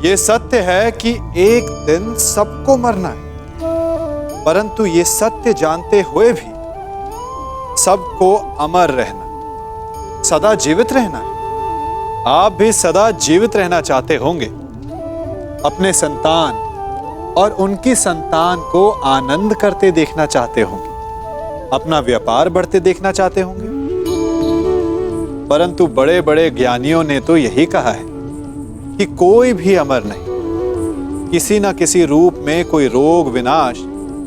ये सत्य है कि एक दिन सबको मरना है, परंतु ये सत्य जानते हुए भी सबको अमर रहना, सदा जीवित रहना है। आप भी सदा जीवित रहना चाहते होंगे, अपने संतान और उनकी संतान को आनंद करते देखना चाहते होंगे, अपना व्यापार बढ़ते देखना चाहते होंगे। परंतु बड़े बड़े ज्ञानियों ने तो यही कहा है कि कोई भी अमर नहीं, किसी ना किसी रूप में कोई रोग, विनाश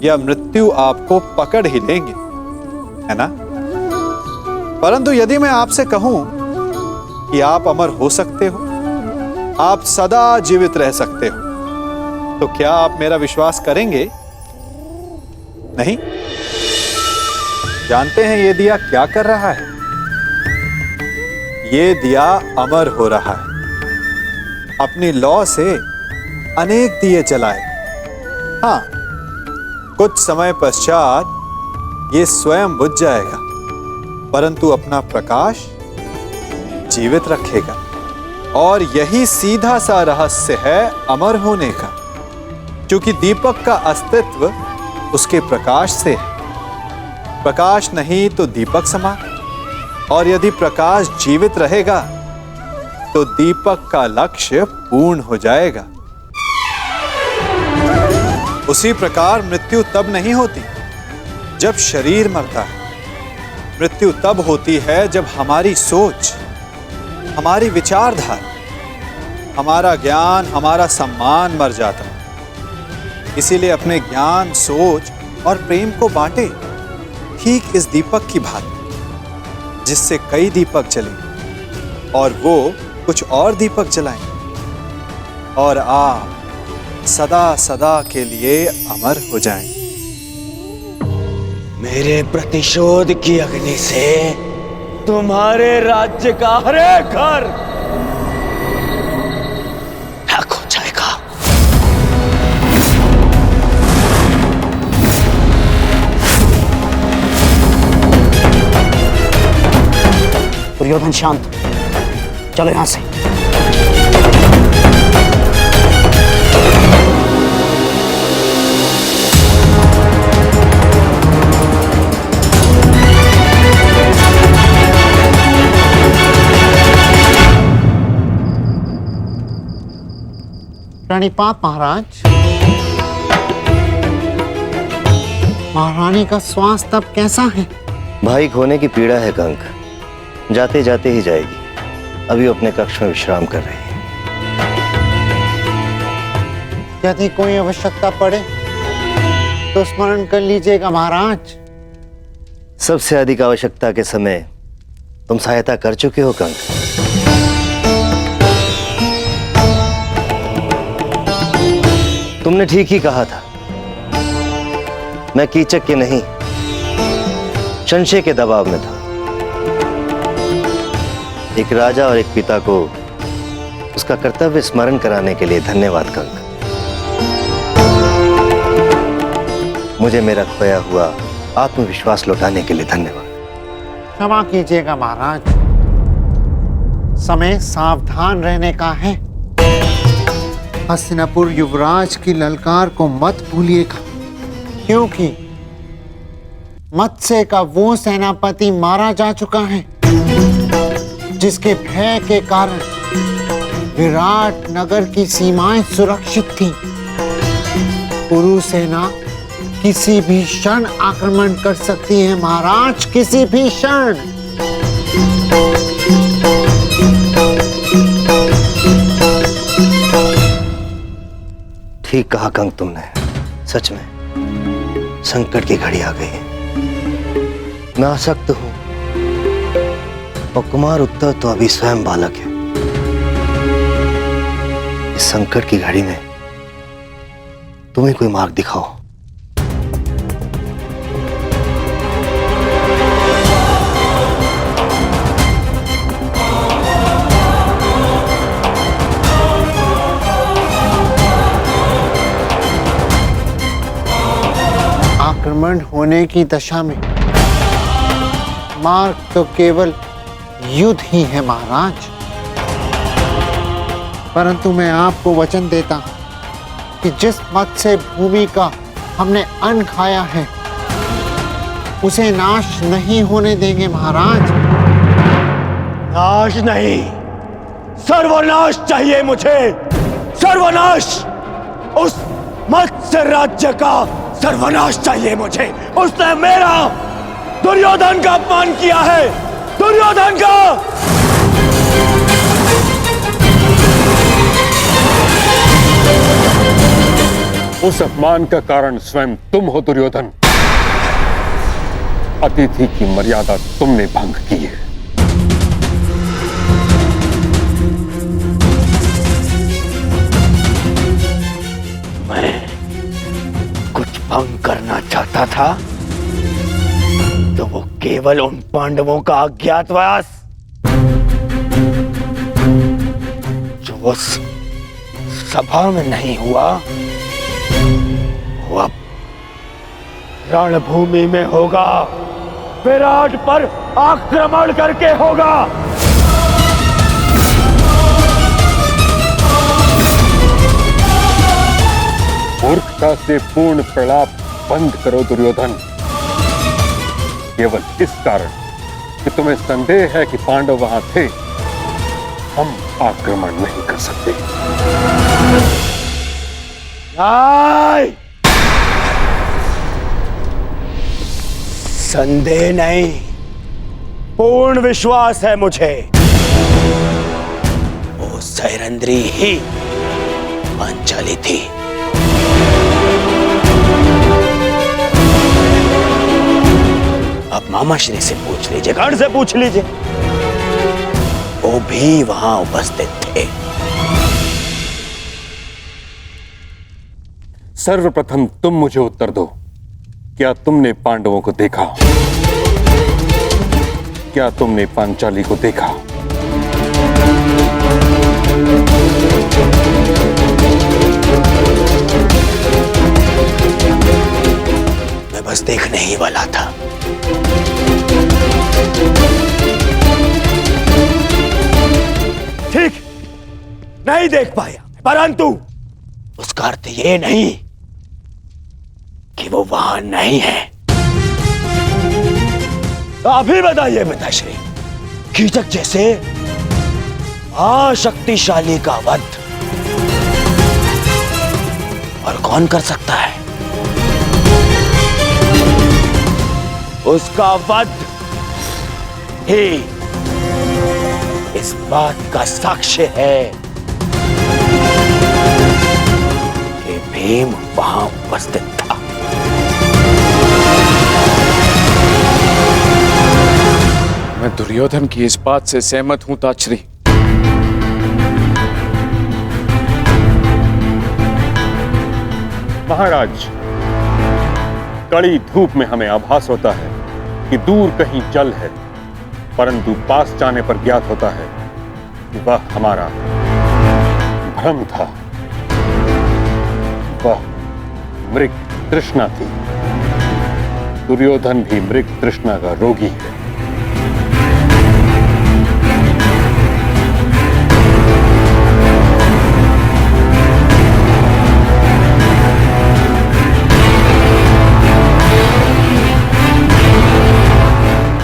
या मृत्यु आपको पकड़ ही लेंगे, है ना? परंतु यदि मैं आपसे कहूं कि आप अमर हो सकते हो, आप सदा जीवित रह सकते हो, तो क्या आप मेरा विश्वास करेंगे? नहीं? जानते हैं ये दिया क्या कर रहा है? ये दिया अमर हो रहा है, अपनी लौ से अनेक दिए जलाए। हाँ, कुछ समय पश्चात ये स्वयं बुझ जाएगा, परंतु अपना प्रकाश जीवित रखेगा। और यही सीधा सा रहस्य है अमर होने का, क्योंकि दीपक का अस्तित्व उसके प्रकाश से है। प्रकाश नहीं तो दीपक समा, और यदि प्रकाश जीवित रहेगा तो दीपक का लक्ष्य पूर्ण हो जाएगा। उसी प्रकार मृत्यु तब नहीं होती जब शरीर मरता है। मृत्यु तब होती है जब हमारी सोच, हमारी विचारधारा, हमारा ज्ञान, हमारा सम्मान मर जाता है। इसीलिए अपने ज्ञान, सोच और प्रेम को बांटे, ठीक इस दीपक की भांति, जिससे कई दीपक जलें और वो कुछ और दीपक जलाएं, और आप सदा सदा के लिए अमर हो जाएं। मेरे प्रतिशोध की अग्नि से तुम्हारे राज्य का हर एक घर राख हो जाएगा। दुर्योधन शांत, चलो यहां से। प्रणिपात महाराज। महारानी का स्वास्थ्य तब कैसा है? भाई खोने की पीड़ा है कंक, जाते जाते ही जाएगी। अभी अपने कक्ष में विश्राम कर रही है। यदि कोई आवश्यकता पड़े तो स्मरण कर लीजिएगा महाराज। सबसे अधिक आवश्यकता के समय तुम सहायता कर चुके हो कंक। तुमने ठीक ही कहा था, मैं कीचक के नहीं संशय के दबाव में था। एक राजा और एक पिता को उसका कर्तव्य स्मरण कराने के लिए धन्यवाद कंक। मुझे मेरा खोया हुआ आत्मविश्वास लौटाने के लिए धन्यवाद। क्षमा कीजिएगा महाराज, समय सावधान रहने का है। हस्तिनापुर युवराज की ललकार को मत भूलिएगा, क्योंकि मत्स्य का वो सेनापति मारा जा चुका है जिसके भय के कारण विराट नगर की सीमाएं सुरक्षित थीं। कुरु सेना किसी भी क्षण आक्रमण कर सकती है महाराज, किसी भी क्षण। ठीक कहा कंक तुमने, सच में संकट की घड़ी आ गई है। मैं आसक्त हूं और कुमार उत्तर तो अभी स्वयं बालक है। इस संकट की घड़ी में तुम्हें कोई मार्ग दिखाओ। आक्रमण होने की दशा में मार्ग तो केवल युद्ध ही है महाराज। परंतु मैं आपको वचन देता हूं कि जिस मत्स्य भूमि का हमने अन्न खाया है उसे नाश नहीं होने देंगे महाराज। नाश नहीं, सर्वनाश चाहिए मुझे। सर्वनाश, उस मत्स्य राज्य का सर्वनाश चाहिए मुझे। उसने मेरा, दुर्योधन का अपमान किया है, दुर्योधन का। उस अपमान का कारण स्वयं तुम हो दुर्योधन। अतिथि की मर्यादा तुमने भंग की है। मैं कुछ भंग करना चाहता था तो वो केवल उन पांडवों का अज्ञातवास जो उस सभा में नहीं हुआ, वो अब रणभूमि में होगा, विराट पर आक्रमण करके होगा। मूर्खता से पूर्ण प्रलाप बंद करो दुर्योधन। केवल इस कारण कि तुम्हें संदेह है कि पांडव वहां थे, हम आक्रमण नहीं कर सकते। नहीं, संदेह नहीं, पूर्ण विश्वास है मुझे। वो सैरंद्री ही पांचाली थी। अब मामाश्री से पूछ लीजिए, गण से पूछ लीजिए, वो भी वहां उपस्थित थे। सर्वप्रथम तुम मुझे उत्तर दो, क्या तुमने पांडवों को देखा? क्या तुमने पांचाली को देखा? मैं बस देखने ही वाला था। ठीक, नहीं देख पाया, परंतु उसका अर्थ ये नहीं कि वो वहां नहीं है। अभी बताइए पिताश्री, कीचक जैसे शक्तिशाली का वध और कौन कर सकता है? उसका वध ही इस बात का साक्ष्य है कि भीम वहां उपस्थित था। मैं दुर्योधन की इस बात से सहमत हूं ताश्री। महाराज, कड़ी धूप में हमें आभास होता है कि दूर कहीं जल है, परंतु पास जाने पर ज्ञात होता है कि वह हमारा भ्रम था। वह मृग तृष्णा थी। दुर्योधन भी मृग तृष्णा का रोगी है।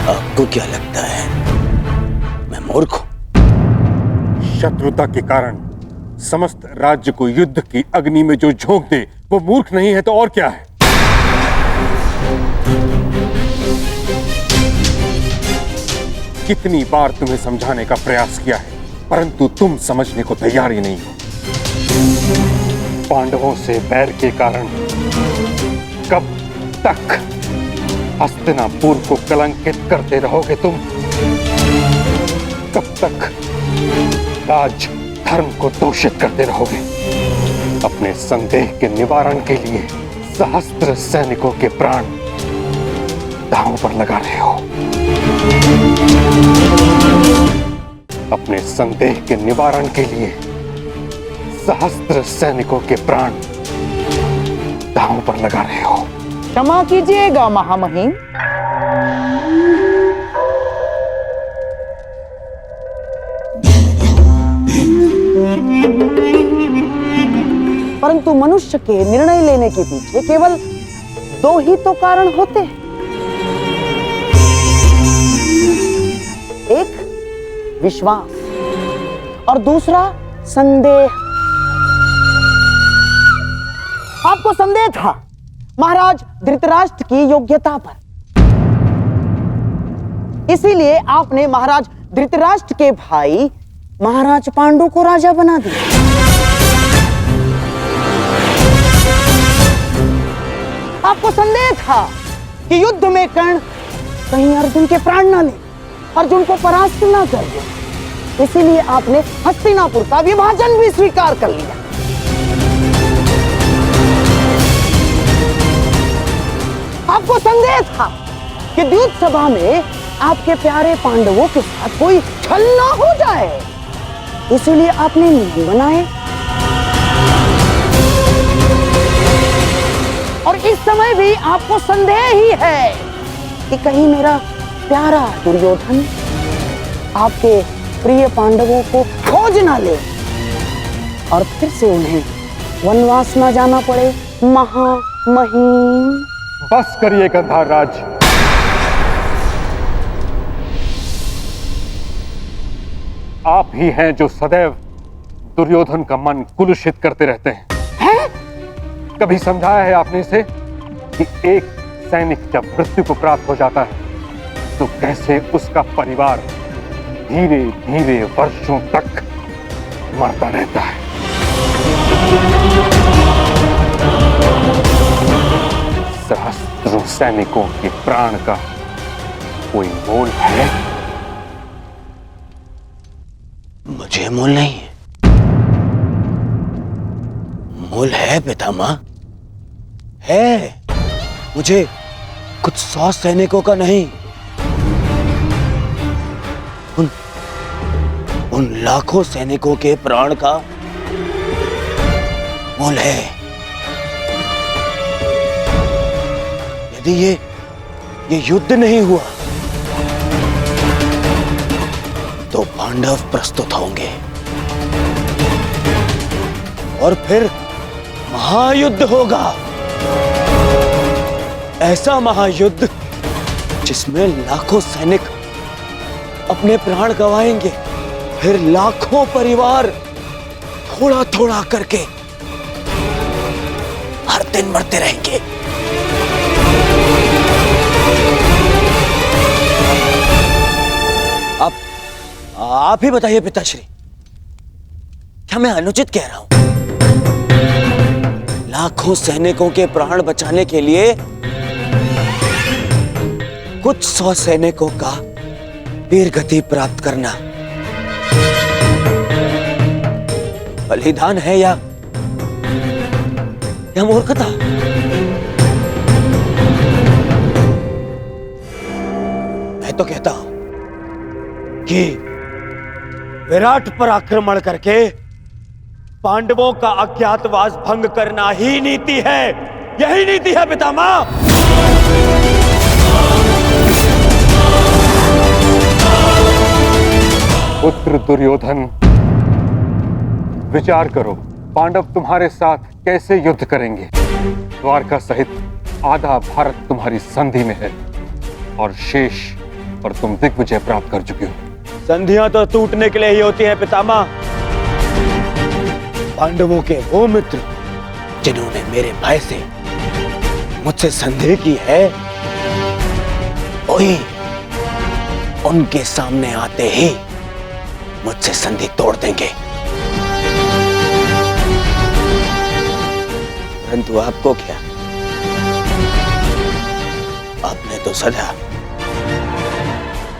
आपको क्या लगता है मैं मूर्ख हूं? शत्रुता के कारण समस्त राज्य को युद्ध की अग्नि में जो झोंक दे वो मूर्ख नहीं है तो और क्या है? कितनी बार तुम्हें समझाने का प्रयास किया है, परंतु तुम समझने को तैयार ही नहीं हो। पांडवों से बैर के कारण कब तक हस्तिनापुर को कलंकित करते रहोगे तुम? कब तक राज धर्म को दूषित करते रहोगे? अपने संदेह के निवारण के लिए सहस्त्र सैनिकों के प्राण दांव पर लगा रहे हो। अपने संदेह के निवारण के लिए सहस्त्र सैनिकों के प्राण दांव पर लगा रहे हो। क्षमा कीजिएगा महामहिम। परंतु मनुष्य के निर्णय लेने के पीछे केवल दो ही तो कारण होते हैं, एक विश्वास और दूसरा संदेह। आपको संदेह था महाराज धृतराष्ट्र की योग्यता पर, इसीलिए आपने महाराज धृतराष्ट्र के भाई महाराज पांडु को राजा बना दिया। आपको संदेह था कि युद्ध में कर्ण कहीं अर्जुन के प्राण ना ले, अर्जुन को परास्त ना कर दे, इसीलिए आपने हस्तिनापुर का विभाजन भी स्वीकार कर लिया। आपको संदेह था कि द्यूत सभा में आपके प्यारे पांडवों के साथ कोई छल ना हो जाए, इसीलिए आपने नियम बनाए। और इस समय भी आपको संदेह ही है कि कहीं मेरा प्यारा दुर्योधन आपके प्रिय पांडवों को खोज ना ले और फिर से उन्हें वनवास ना जाना पड़े। महामहिम, बस करिए गंधाराज। आप ही हैं जो सदैव दुर्योधन का मन कुलुषित करते रहते हैं। कभी समझाया है आपने इसे कि एक सैनिक जब मृत्यु को प्राप्त हो जाता है तो कैसे उसका परिवार धीरे धीरे वर्षों तक मरता रहता है। सहस्त्रों सैनिकों के प्राण का कोई मोल है? मुझे मोल नहीं है। मोल है पितामह, है। मुझे कुछ 100 सैनिकों का नहीं, उन लाखों सैनिकों के प्राण का मोल है। यदि ये युद्ध नहीं हुआ तो पांडव प्रस्तुत होंगे और फिर महायुद्ध होगा। ऐसा महायुद्ध जिसमें लाखों सैनिक अपने प्राण गंवाएंगे, फिर लाखों परिवार थोड़ा थोड़ा करके हर दिन मरते रहेंगे। आप ही बताइए पिताश्री, क्या मैं अनुचित कह रहा हूं? लाखों सैनिकों के प्राण बचाने के लिए कुछ 100 सैनिकों का वीर गति प्राप्त करना बलिदान है या मूर्खता? मैं तो कहता हूं कि विराट पर आक्रमण करके पांडवों का अज्ञातवास भंग करना ही नीति है। यही नीति है पितामह। पुत्र दुर्योधन, विचार करो, पांडव तुम्हारे साथ कैसे युद्ध करेंगे? द्वारका सहित आधा भारत तुम्हारी संधि में है और शेष पर तुम दिग्विजय प्राप्त कर चुके हो। संधियां तो टूटने के लिए ही होती हैं पितामह। पांडवों के वो मित्र जिन्होंने मेरे भय से मुझसे संधि की है, वही उनके सामने आते ही मुझसे संधि तोड़ देंगे। परंतु आपको क्या, आपने तो सदा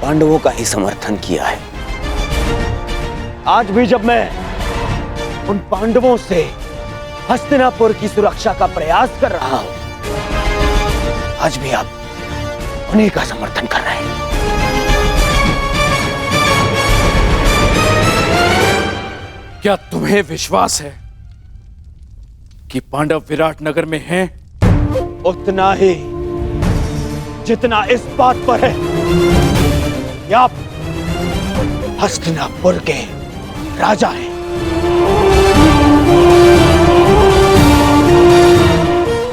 पांडवों का ही समर्थन किया है। आज भी जब मैं उन पांडवों से हस्तिनापुर की सुरक्षा का प्रयास कर रहा हूं, आज भी आप उन्हीं का समर्थन कर रहे हैं। क्या तुम्हें विश्वास है कि पांडव विराट नगर में हैं? उतना ही जितना इस बात पर है कि आप हस्तिनापुर के राजा हैं।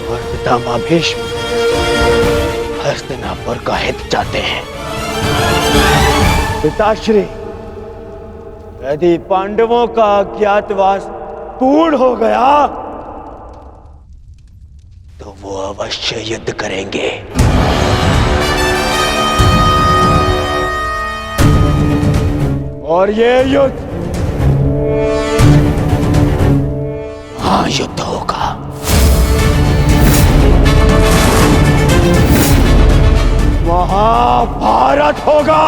और पितामह भीष्म हस्तिनापुर का हित चाहते हैं। पिताश्री, यदि पांडवों का अज्ञातवास पूर्ण हो गया तो वो अवश्य युद्ध करेंगे। और ये युद्ध महायुद्ध होगा। महाभारत होगा,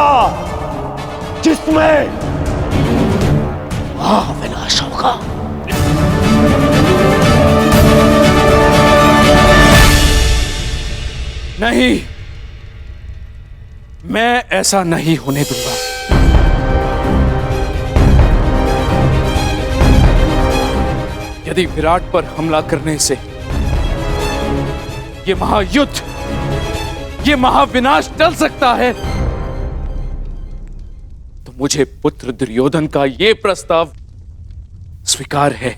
जिसमें महाविनाश होगा। नहीं, मैं ऐसा नहीं होने दूंगा। यदि विराट पर हमला करने से ये महायुद्ध, ये महाविनाश टल सकता है, तो मुझे पुत्र दुर्योधन का ये प्रस्ताव स्वीकार है।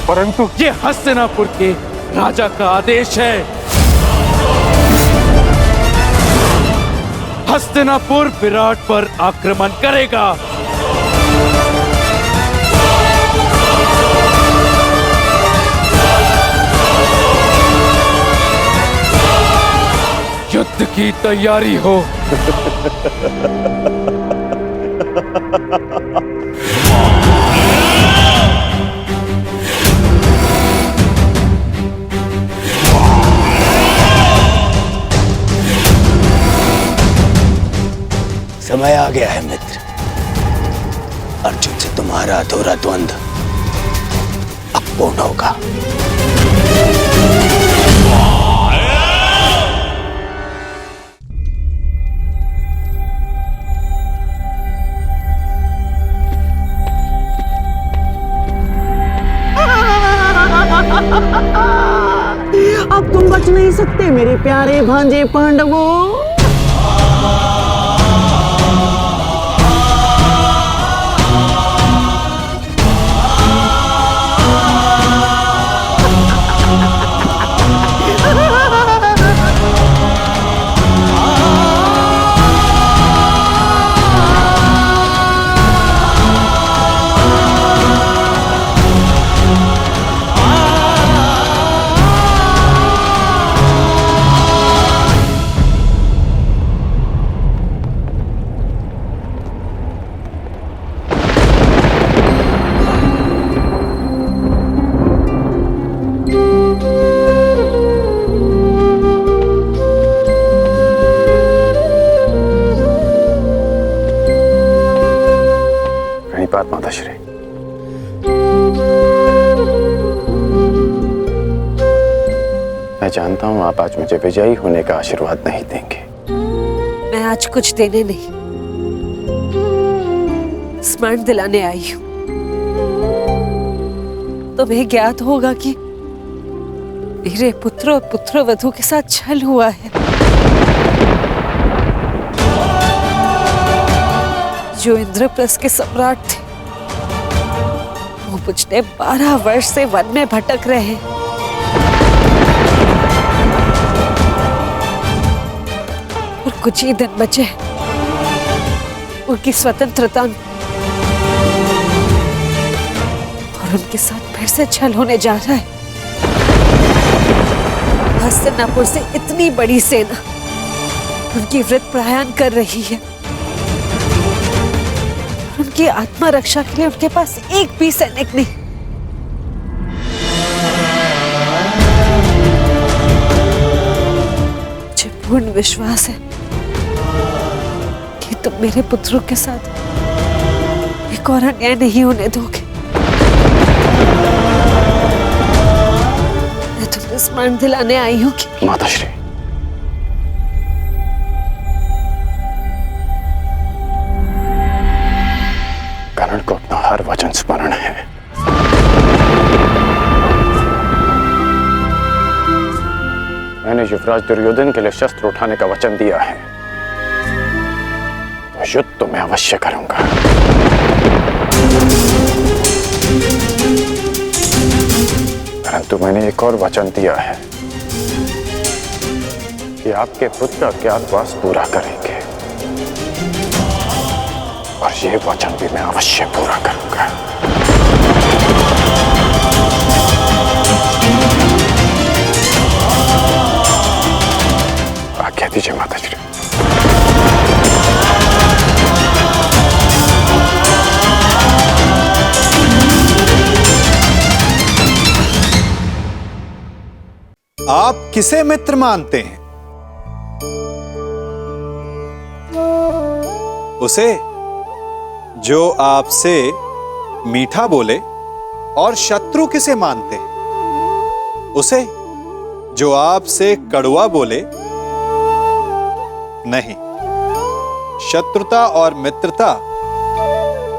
परंतु ये हस्तिनापुर के राजा का आदेश है। हस्तिनापुर विराट पर आक्रमण करेगा। युद्ध की तैयारी हो। समय आ गया है मित्र। अर्जुन से तुम्हारा अधूरा द्वंद्व अब पूर्ण होगा। अब तुम बच नहीं सकते मेरे प्यारे भांजे पांडवों। माताश्री, मैं जानता हूं आप आज मुझे विजयी होने का आशीर्वाद नहीं देंगे। मैं आज कुछ देने नहीं, स्मरण दिलाने आई हूं। तुम्हें ज्ञात होगा कि मेरे पुत्र और पुत्रवधू के साथ छल हुआ है। जो इंद्रप्रस्थ के सम्राट थे, वो पिछले 12 वर्ष से वन में भटक रहे। और कुछ ही दिन बचे उनकी स्वतंत्रता में, और उनके साथ फिर से छल होने जा रहा है। हस्तिनापुर से इतनी बड़ी सेना उनकी वृत्त प्रयाण कर रही है। उनकी आत्मा रक्षा के लिए उनके पास एक भी सैनिक नहीं। मुझे पूर्ण विश्वास है कि तुम मेरे पुत्रों के साथ एक और अन्याय नहीं होने दोगे। मैं तुम्हें स्मरण दिलाने आई हूँ कि माताश्री, कर्ण को अपना हर वचन स्मरण है। मैंने युवराज दुर्योधन के लिए शस्त्र उठाने का वचन दिया है। युद्ध तो मैं अवश्य करूंगा। परंतु मैंने एक और वचन दिया है कि आपके पुत्र अज्ञातवास पूरा करेंगे, और ये वचन भी मैं अवश्य पूरा करूंगा। आज्ञा दीजिए माताश्री। आप किसे मित्र मानते हैं? उसे जो आपसे मीठा बोले, और शत्रु किसे मानते हैं? उसे जो आपसे कड़वा बोले? नहीं, शत्रुता और मित्रता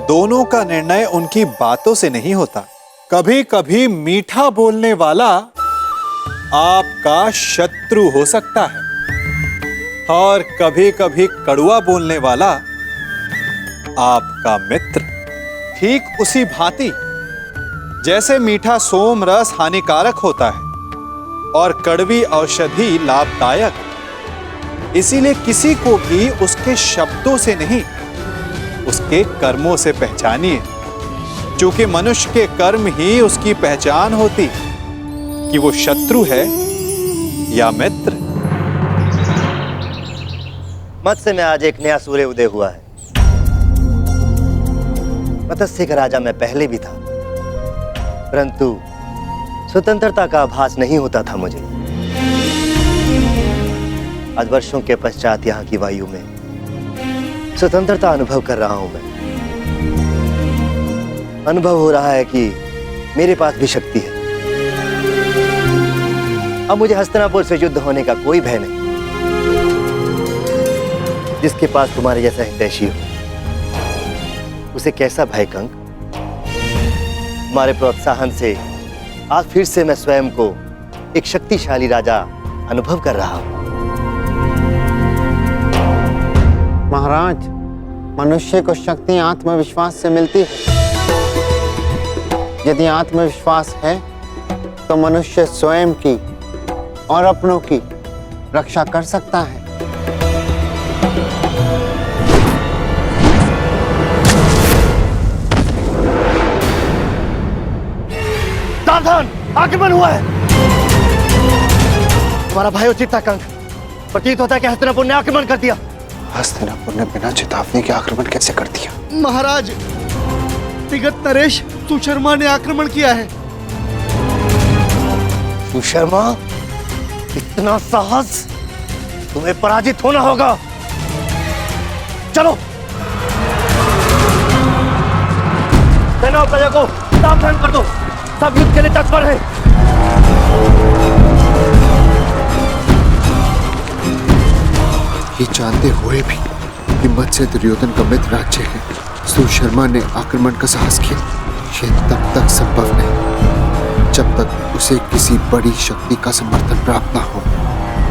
दोनों का निर्णय उनकी बातों से नहीं होता। कभी कभी मीठा बोलने वाला आपका शत्रु हो सकता है, और कभी कभी कड़वा बोलने वाला आपका मित्र। ठीक उसी भांति जैसे मीठा सोम रस हानिकारक होता है और कड़वी औषधि लाभदायक, इसीलिए किसी को भी उसके शब्दों से नहीं, उसके कर्मों से पहचानिए, क्योंकि मनुष्य के कर्म ही उसकी पहचान होती कि वो शत्रु है या मित्र। मत्स्य में आज एक नया सूर्य उदय हुआ है। मत्स्य का राजा मैं पहले भी था, परंतु स्वतंत्रता का आभास नहीं होता था मुझे। आज वर्षों के पश्चात यहाँ की वायु में स्वतंत्रता अनुभव कर रहा हूं मैं। अनुभव हो रहा है कि मेरे पास भी शक्ति है। अब मुझे हस्तिनापुर से युद्ध होने का कोई भय नहीं। जिसके पास तुम्हारे जैसा हितैषी हो, उसे कैसा भय कंक? तुम्हारे प्रोत्साहन से आज फिर से मैं स्वयं को एक शक्तिशाली राजा अनुभव कर रहा हूं। महाराज, मनुष्य को शक्ति आत्मविश्वास से मिलती है। यदि आत्मविश्वास है तो मनुष्य स्वयं की और अपनों की रक्षा कर सकता है। सावधान, आक्रमण हुआ है। हमारा भाई उचित था कंक। प्रतीत होता है कि हस्तिनापुर ने आक्रमण कर दिया। हस्तिनापुर ने बिना चेतावनी के आक्रमण कैसे कर दिया? महाराज, विगत नरेश सुशर्मा ने आक्रमण किया है। सुशर्मा, इतना साहस? तुम्हें पराजित होना होगा। चलो, सेना और प्रजा को सावधान कर दो। सब युद्ध के लिए तत्पर हैं। ये जानते हुए भी कि मत्स्य दुर्योधन का मित्र राज्य है, सुशर्मा ने आक्रमण का साहस किया। ये तब तक संभव नहीं जब तक उसे किसी बड़ी शक्ति का समर्थन प्राप्त न हो।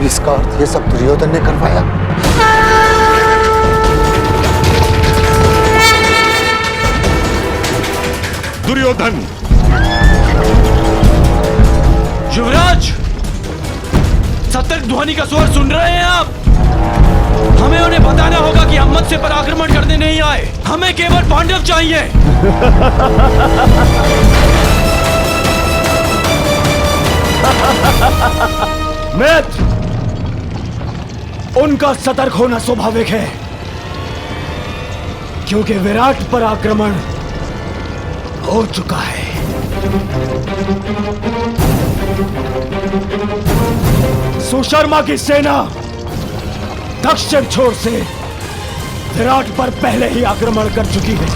इसका अर्थ ये सब दुर्योधन ने करवाया। दुर्योधन! युवराज, सतर्क ध्वनि का स्वर सुन रहे हैं आप? हमें उन्हें बताना होगा कि हम मत्स्य पर आक्रमण करने नहीं आए। हमें केवल पांडव चाहिए। मित्र, उनका सतर्क होना स्वाभाविक है, क्योंकि विराट पर आक्रमण हो चुका है। सुशर्मा की सेना दक्षिण छोर से विराट पर पहले ही आक्रमण कर चुकी है।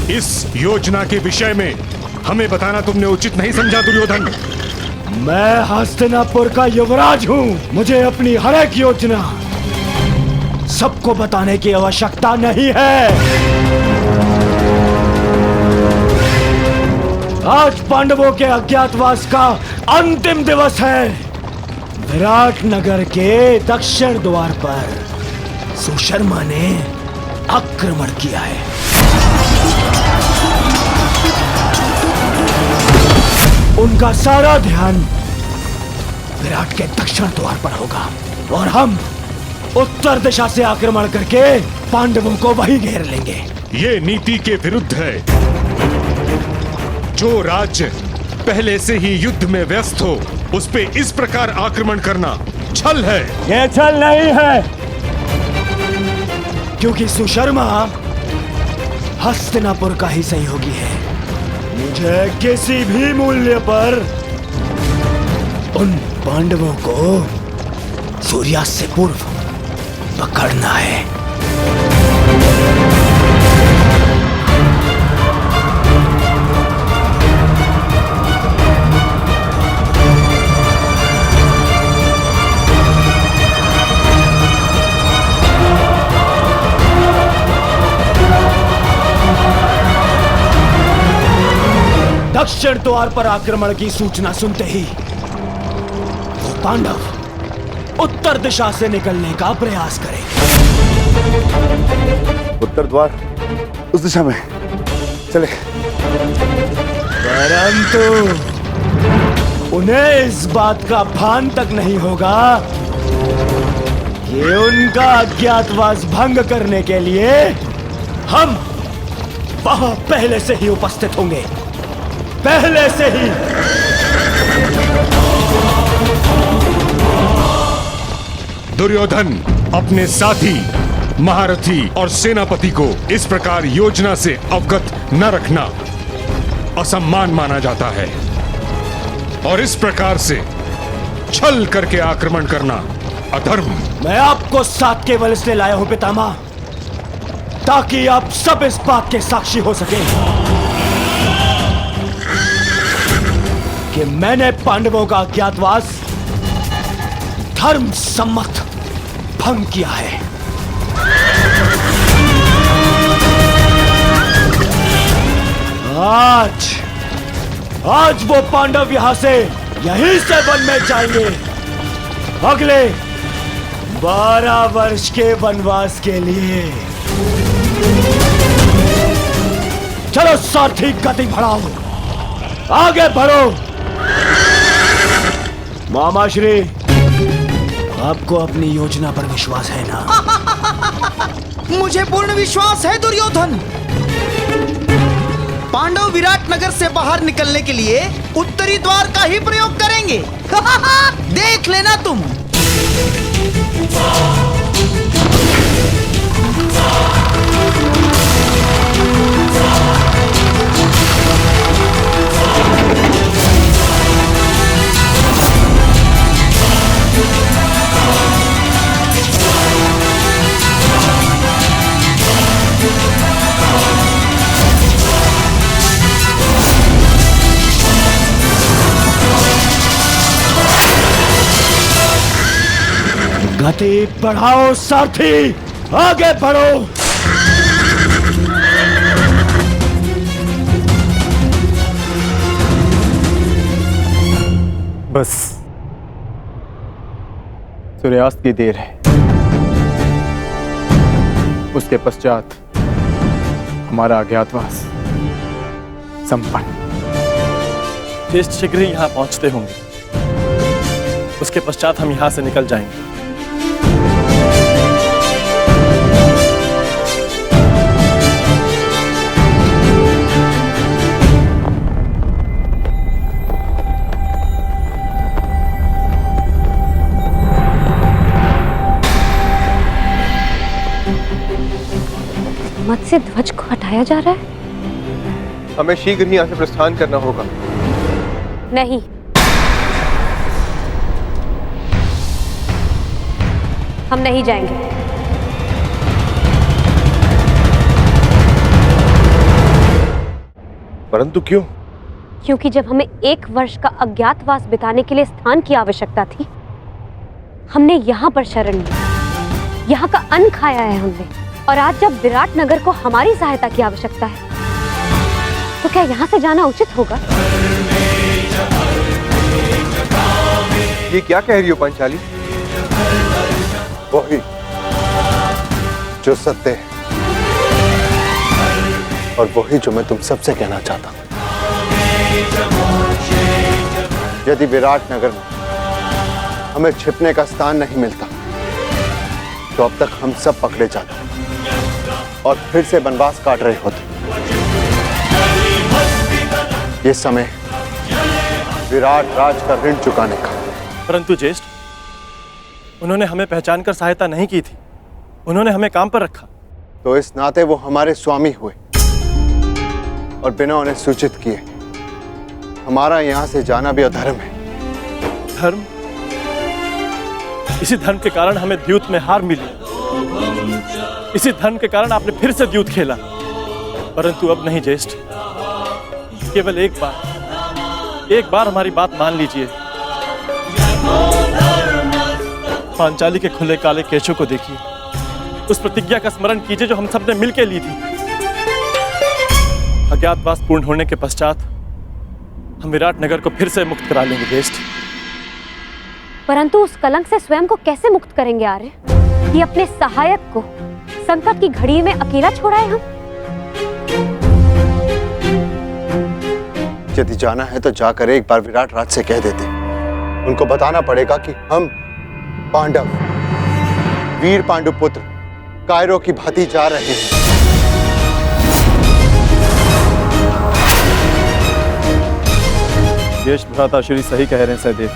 इस योजना के विषय में हमें बताना तुमने उचित नहीं समझा दुर्योधन। मैं हस्तिनापुर का युवराज हूँ। मुझे अपनी हर एक योजना सबको बताने की आवश्यकता नहीं है। आज पांडवों के अज्ञातवास का अंतिम दिवस है। विराट नगर के दक्षिण द्वार पर सुशर्मा ने आक्रमण किया है। उनका सारा ध्यान विराट के दक्षिण द्वार पर होगा और हम उत्तर दिशा से आक्रमण करके पांडवों को वहीं घेर लेंगे। ये नीति के विरुद्ध है। जो राज्य पहले से ही युद्ध में व्यस्त हो उस पे इस प्रकार आक्रमण करना छल है। ये छल नहीं है, क्योंकि सुशर्मा हस्तिनापुर का ही सहयोगी है। मुझे किसी भी मूल्य पर उन पांडवों को सूर्यास्त से पूर्व पकड़ना है। दक्षिण द्वार पर आक्रमण की सूचना सुनते ही वो पांडव उत्तर दिशा से निकलने का प्रयास करेंगे। उत्तर द्वार उस दिशा में चले। परंतु उन्हें इस बात का भान तक नहीं होगा कि उनका अज्ञातवास भंग करने के लिए हम वहां पहले से ही उपस्थित होंगे। पहले से ही। दुर्योधन अपने साथी, महारथी और सेनापति को इस प्रकार योजना से अवगत न रखना असम्मान माना जाता है और इस प्रकार से छल करके आक्रमण करना अधर्म। मैं आपको साथ केवल इसलिए लाया हूं पितामह, ताकि आप सब इस बात के साक्षी हो सके कि मैंने पांडवों का अज्ञातवास धर्म सम्मत भंग किया है। आज वो पांडव यहां से यहीं से वन में जाएंगे अगले 12 वर्ष के वनवास के लिए। चलो सारथी, गति बढ़ाओ, आगे बढ़ो। मामा श्री, आपको अपनी योजना पर विश्वास है ना? मुझे पूर्ण विश्वास है दुर्योधन। पांडव विराट नगर से बाहर निकलने के लिए उत्तरी द्वार का ही प्रयोग करेंगे। देख लेना तुम। गति बढ़ाओ सारथी, आगे बढ़ो। बस सूर्यास्त की देर है, उसके पश्चात हमारा अज्ञातवास संपन्न। ज्येष्ठ शीघ्र ही यहाँ पहुंचते होंगे, उसके पश्चात हम यहाँ से निकल जाएंगे। मत्स्य ध्वज को हटाया जा रहा है। हमें शीघ्र ही यहाँ से प्रस्थान करना होगा। नहीं, हम नहीं जाएंगे। परंतु क्यों? क्योंकि जब हमें 1 वर्ष का अज्ञातवास बिताने के लिए स्थान की आवश्यकता थी, हमने यहाँ पर शरण ली, यहाँ का अन्न खाया है हमने। और आज जब विराट नगर को हमारी सहायता की आवश्यकता है, तो क्या यहाँ से जाना उचित होगा? ये क्या कह रही हो पांचाली? वही जो सत्य है और वही जो मैं तुम सबसे कहना चाहता हूं। यदि विराट नगर में हमें छिपने का स्थान नहीं मिलता, तो अब तक हम सब पकड़े जाते और फिर से वनवास काट रहे होते। ये समय विराट राज का ऋण चुकाने का। परंतु ज्येष्ठ, उन्होंने हमें पहचान कर सहायता नहीं की थी, उन्होंने हमें काम पर रखा। तो इस नाते वो हमारे स्वामी हुए और बिना उन्हें सूचित किए हमारा यहां से जाना भी अधर्म है। धर्म? इसी धर्म के कारण हमें द्यूत में हार मिली। इसी धर्म के कारण आपने फिर से द्यूत खेला। परंतु अब नहीं ज्येष्ठ, केवल एक बार हमारी बात मान लीजिए। पांचाली के खुले काले केशों को देखिए, उस प्रतिज्ञा का स्मरण कीजिए जो हम सबने मिलकर ली थी। अज्ञातवास पूर्ण होने के पश्चात हम विराट नगर को फिर से मुक्त करा लेंगे ज्येष्ठ। परंतु उस कलंक से स्वयं को कैसे मुक्त करेंगे आर्य, कि अपने सहायक को संकट की घड़ी में अकेला छोड़ाए हम? यदि जाना है तो जाकर एक बार विराट राज से कह देते। उनको बताना पड़ेगा कि हम पांडव, वीर पांडुपुत्र कायरों की भांति जा रहे हैं। ज्येष्ठ भ्राता श्री सही कह रहे हैं सहदेव।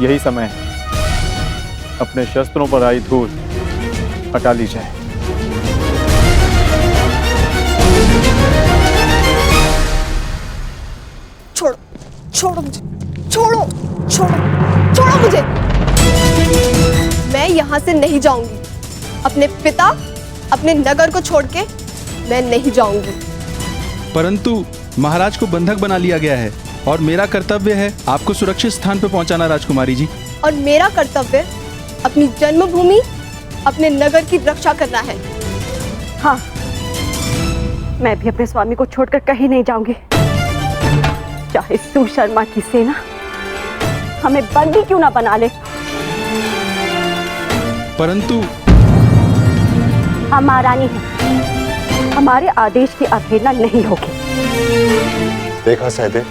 यही समय है, अपने शस्त्रों पर आई धूल हटा ली जाए। छोड़ो, छोड़ो मुझे, छोड़ो, छोड़ो, छोड़ो मुझे। मैं यहाँ से नहीं जाऊंगी। अपने पिता, अपने नगर को छोड़ के मैं नहीं जाऊंगी। परंतु महाराज को बंधक बना लिया गया है और मेरा कर्तव्य है आपको सुरक्षित स्थान पर पहुंचाना राजकुमारी जी। और मेरा कर्तव्य अपनी जन्मभूमि, अपने नगर की रक्षा करना है। हाँ, मैं भी अपने स्वामी को छोड़कर कहीं नहीं जाऊंगी, चाहे सुशर्मा की सेना हमें बंदी क्यों ना बना ले। परंतु हम महारानी हैं, हमारे आदेश की अवहेलना नहीं होगी। देखा सहदेव,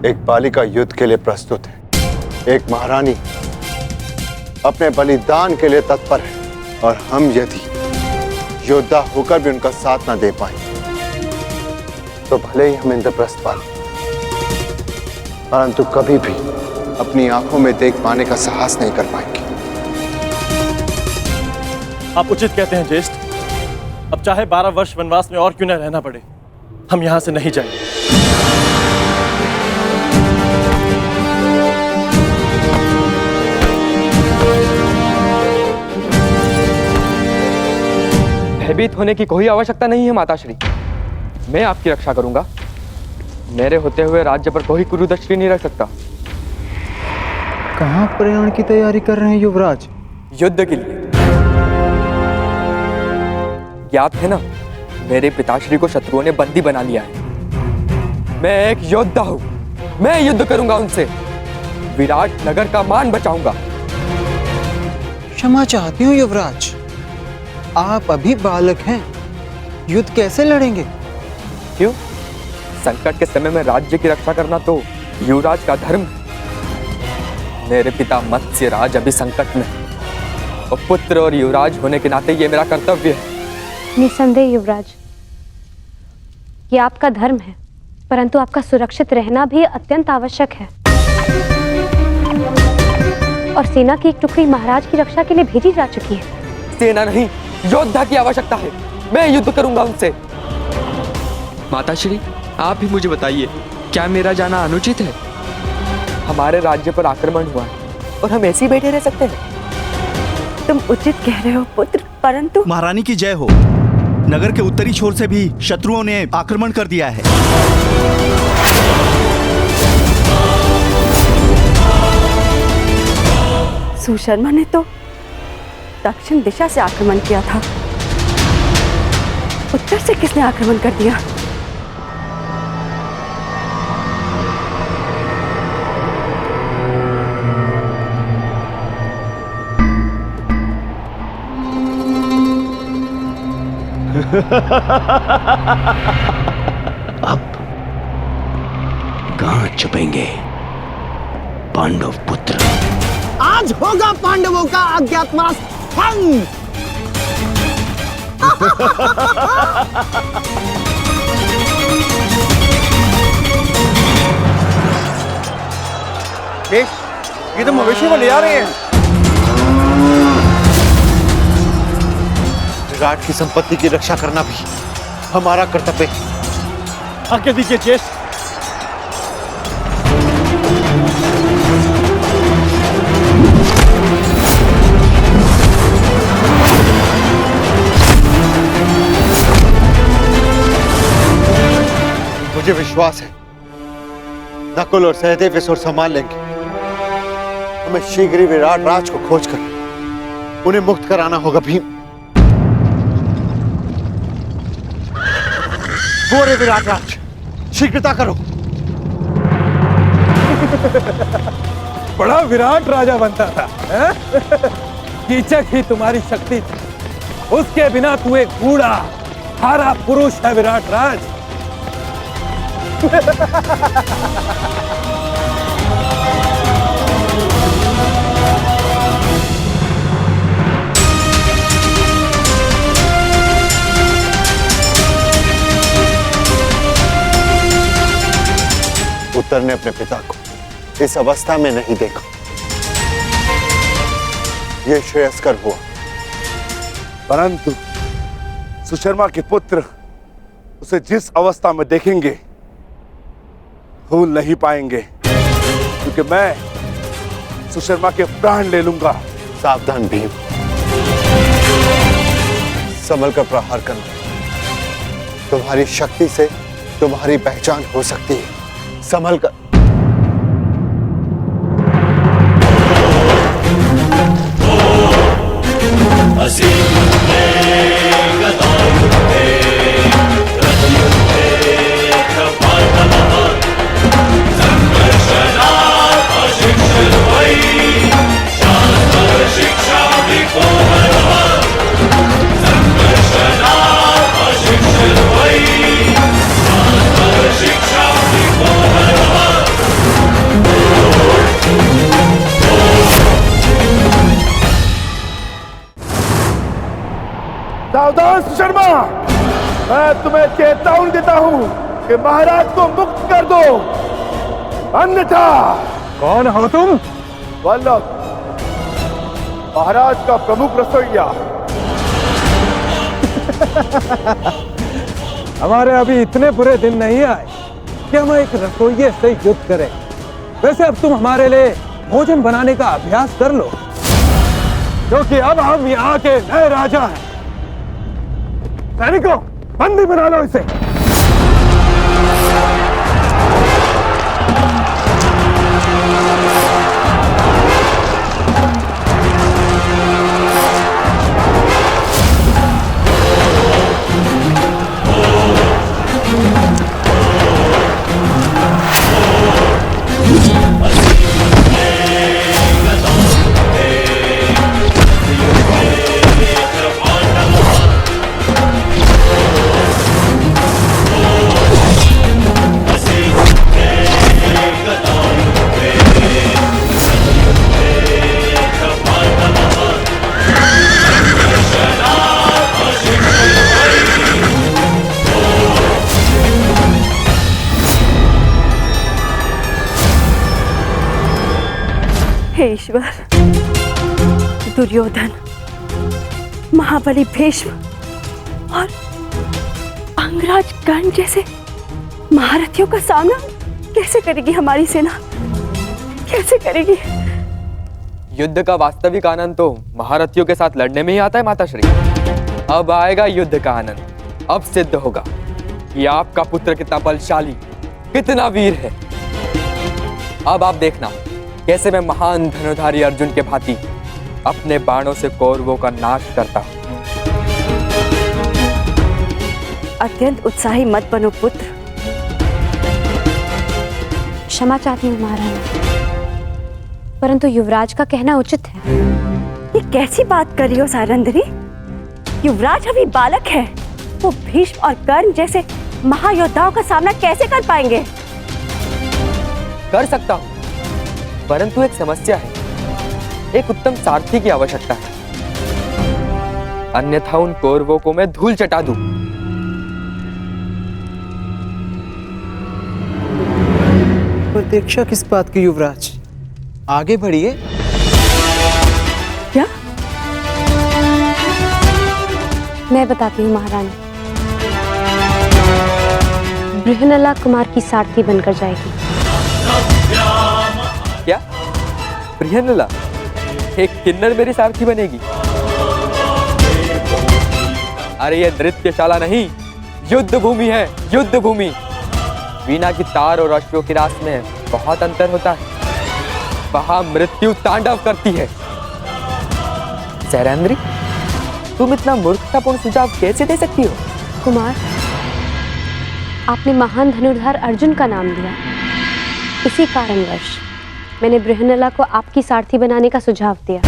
एक बालिका युद्ध के लिए प्रस्तुत है, एक महारानी अपने बलिदान के लिए तत्पर है, और हम यदि योद्धा होकर भी उनका साथ ना दे पाए तो भले ही हम इंद्रप्रस्थ पालें, परंतु कभी भी अपनी आंखों में देख पाने का साहस नहीं कर पाएंगे। आप उचित कहते हैं ज्येष्ठ। अब चाहे 12 वर्ष वनवास में और क्यों न रहना पड़े, हम यहां से नहीं जाएंगे। भयभीत होने की कोई आवश्यकता नहीं है माताश्री, मैं आपकी रक्षा करूंगा। मेरे होते हुए राज्य पर कोई कुरुदृष्टि नहीं रख सकता। कहां प्रयाण की तैयारी कर रहे हैं युवराज? युद्ध के लिए। ज्ञात है ना, मेरे पिताश्री को शत्रुओं ने बंदी बना लिया है। मैं एक योद्धा हूं, मैं युद्ध करूंगा उनसे, विराट नगर का मान बचाऊंगा। क्षमा चाहती हूँ युवराज, आप अभी बालक हैं, युद्ध कैसे लड़ेंगे? क्यों? संकट के समय में राज्य की रक्षा करना तो युवराज का धर्म है। मेरे पिता मत्स्य राज अभी संकट में, और पुत्र और युवराज होने के नाते ये मेरा कर्तव्य है। निसंदेह युवराज, ये आपका धर्म है, परंतु आपका सुरक्षित रहना भी अत्यंत आवश्यक है। और सेना की एक टुकड़ी महाराज की रक्षा के लिए भेजी जा चुकी है। सेना नहीं, योद्धा की आवश्यकता है। मैं युद्ध करूंगा उनसे। माताश्री, आप ही मुझे बताइए, क्या मेरा जाना अनुचित है? हमारे राज्य पर आक्रमण हुआ है और हम ऐसे ही बैठे रह सकते हैं? तुम उचित कह रहे हो पुत्र, परंतु महारानी की जय हो। नगर के उत्तरी छोर से भी शत्रुओं ने आक्रमण कर दिया है। सुशर्मा ने तो दक्षिण दिशा से आक्रमण किया था, उत्तर से किसने आक्रमण कर दिया? अब कहां छुपेंगे पांडव पुत्र? आज होगा पांडवों का अज्ञातवास भंग। ये तो मवेशी को ले आ रहे हैं। विराट की संपत्ति की रक्षा करना भी हमारा कर्तव्य है। आज्ञा दीजिए ज्येष्ठ। मुझे विश्वास है नकुल और सहदेव इस ओर संभाल लेंगे। हमें शीघ्र ही विराट राज को खोजकर उन्हें मुक्त कराना होगा। भीम, वो रे विराट राज, शीघ्रता करो। बड़ा विराट राजा बनता था, कीचक ही तुम्हारी शक्ति थी। उसके बिना तू एक बूढ़ा हारा पुरुष है विराट राज। उत्तर ने अपने पिता को इस अवस्था में नहीं देखा। यह श्रेयस्कर हुआ, परंतु सुशर्मा के पुत्र उसे जिस अवस्था में देखेंगे भूल नहीं पाएंगे, क्योंकि मैं सुशर्मा के प्राण ले लूंगा। सावधान भीम, संभल कर प्रहार करना। तुम्हारी शक्ति से तुम्हारी पहचान हो सकती है, संभल कर। सावधान सुशर्मा, मैं तुम्हें चेतावनी देता हूं कि महाराज को मुक्त कर दो, अन्यथा। कौन हो तुम? वल्लभ, महाराज का प्रमुख रसोइया। हमारे अभी इतने बुरे दिन नहीं आए कि हम एक रसोइये से युद्ध करें। वैसे अब तुम हमारे लिए भोजन बनाने का अभ्यास कर लो, क्योंकि अब हम यहाँ के नए राजा हैं। सैनिकों, बंदी बना लो इसे। हे ईश्वर, दुर्योधन, महाबली भीष्म और अंगराज कर्ण जैसे महारथियों का सामना कैसे करेगी हमारी सेना? कैसे करेगी? युद्ध का वास्तविक आनंद तो महारथियों के साथ लड़ने में ही आता है माताश्री। अब आएगा युद्ध का आनंद। अब सिद्ध होगा कि आपका पुत्र कितना बलशाली, कितना वीर है। अब आप देखना कैसे मैं महान धनुधारी अर्जुन के भांति अपने बाणों से कौरवों का नाश करता हूं। अत्यंत उत्साही मत बनो पुत्र। क्षमा चाहती हूँ महारानी, परंतु युवराज का कहना उचित है। ये कैसी बात कर रही हो सारंधरी? युवराज अभी बालक है, वो भीष्म और कर्ण जैसे महायोद्धाओं का सामना कैसे कर पाएंगे? कर सकता हूं, परंतु एक समस्या है। एक उत्तम सारथी की आवश्यकता है, अन्यथा उन कौरवों को मैं धूल चटा दूं। प्रतीक्षा किस बात की युवराज? आगे बढ़िए। क्या? मैं बताती हूँ महारानी। बृहनला कुमार की सारथी बनकर जाएगी। क्या? बृहनला एक किन्नर मेरी सारथी बनेगी? अरे ये नृत्यशाला नहीं, युद्ध भूमि है, युद्ध भूमि। वीणा की तार और अश्वों की रास में बहुत अंतर होता है। वहां मृत्यु तांडव करती है। सैरंद्री, तुम इतना मूर्खतापूर्ण सुझाव कैसे दे सकती हो? कुमार, आपने महान धनुर्धर अर्जुन का नाम लिया, इसी कारणवश मैंने बृहनला को आपकी सारथी बनाने का सुझाव दिया,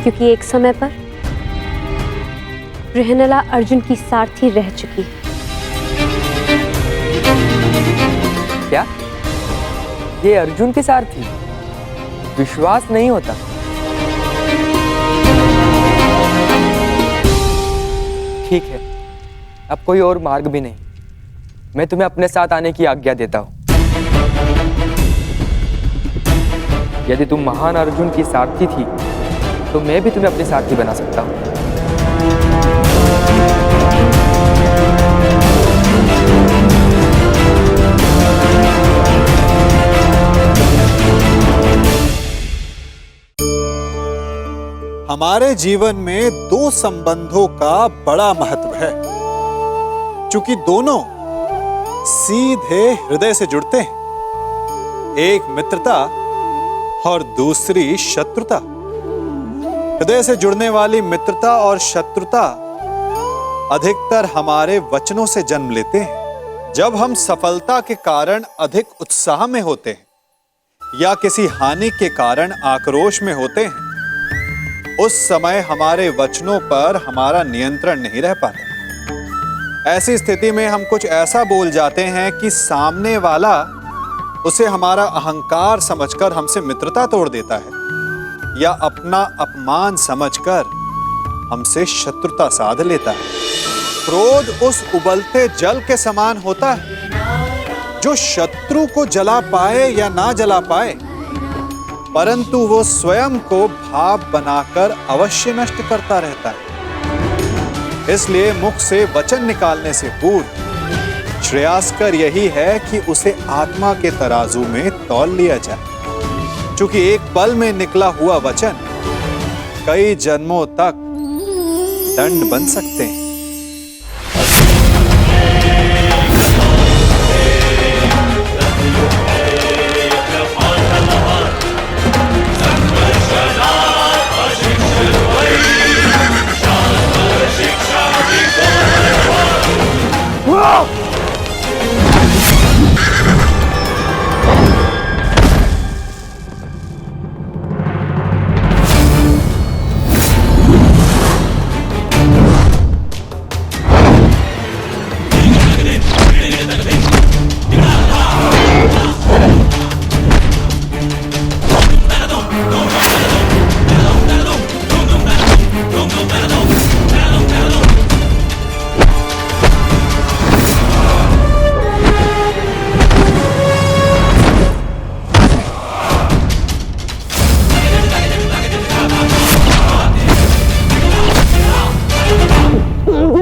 क्योंकि एक समय पर बृहनला अर्जुन की सारथी रह चुकी है। क्या? ये अर्जुन के सारथी? विश्वास नहीं होता। ठीक है, अब कोई और मार्ग भी नहीं। मैं तुम्हें अपने साथ आने की आज्ञा देता हूं। यदि तुम महान अर्जुन की सारथी थी, तो मैं भी तुम्हें अपनी सारथी बना सकता हूं। हमारे जीवन में दो संबंधों का बड़ा महत्व है, क्योंकि दोनों सीधे हृदय से जुड़ते हैं। एक मित्रता और दूसरी शत्रुता। हृदय से जुड़ने वाली मित्रता और शत्रुता अधिकतर हमारे वचनों से जन्म लेते हैं। जब हम सफलता के कारण अधिक उत्साह में होते हैं या किसी हानि के कारण आक्रोश में होते हैं, उस समय हमारे वचनों पर हमारा नियंत्रण नहीं रह पाता। ऐसी स्थिति में हम कुछ ऐसा बोल जाते हैं कि सामने वाला उसे हमारा अहंकार समझकर हमसे मित्रता तोड़ देता है या अपना अपमान समझकर हमसे शत्रुता साध लेता है। क्रोध उस उबलते जल के समान होता है जो शत्रु को जला पाए या ना जला पाए, परंतु वो स्वयं को भाप बनाकर अवश्य नष्ट करता रहता है। इसलिए मुख से वचन निकालने से पूर्व श्रेयस्कर यही है कि उसे आत्मा के तराजू में तौल लिया जाए, क्योंकि एक पल में निकला हुआ वचन कई जन्मों तक दंड बन सकते हैं।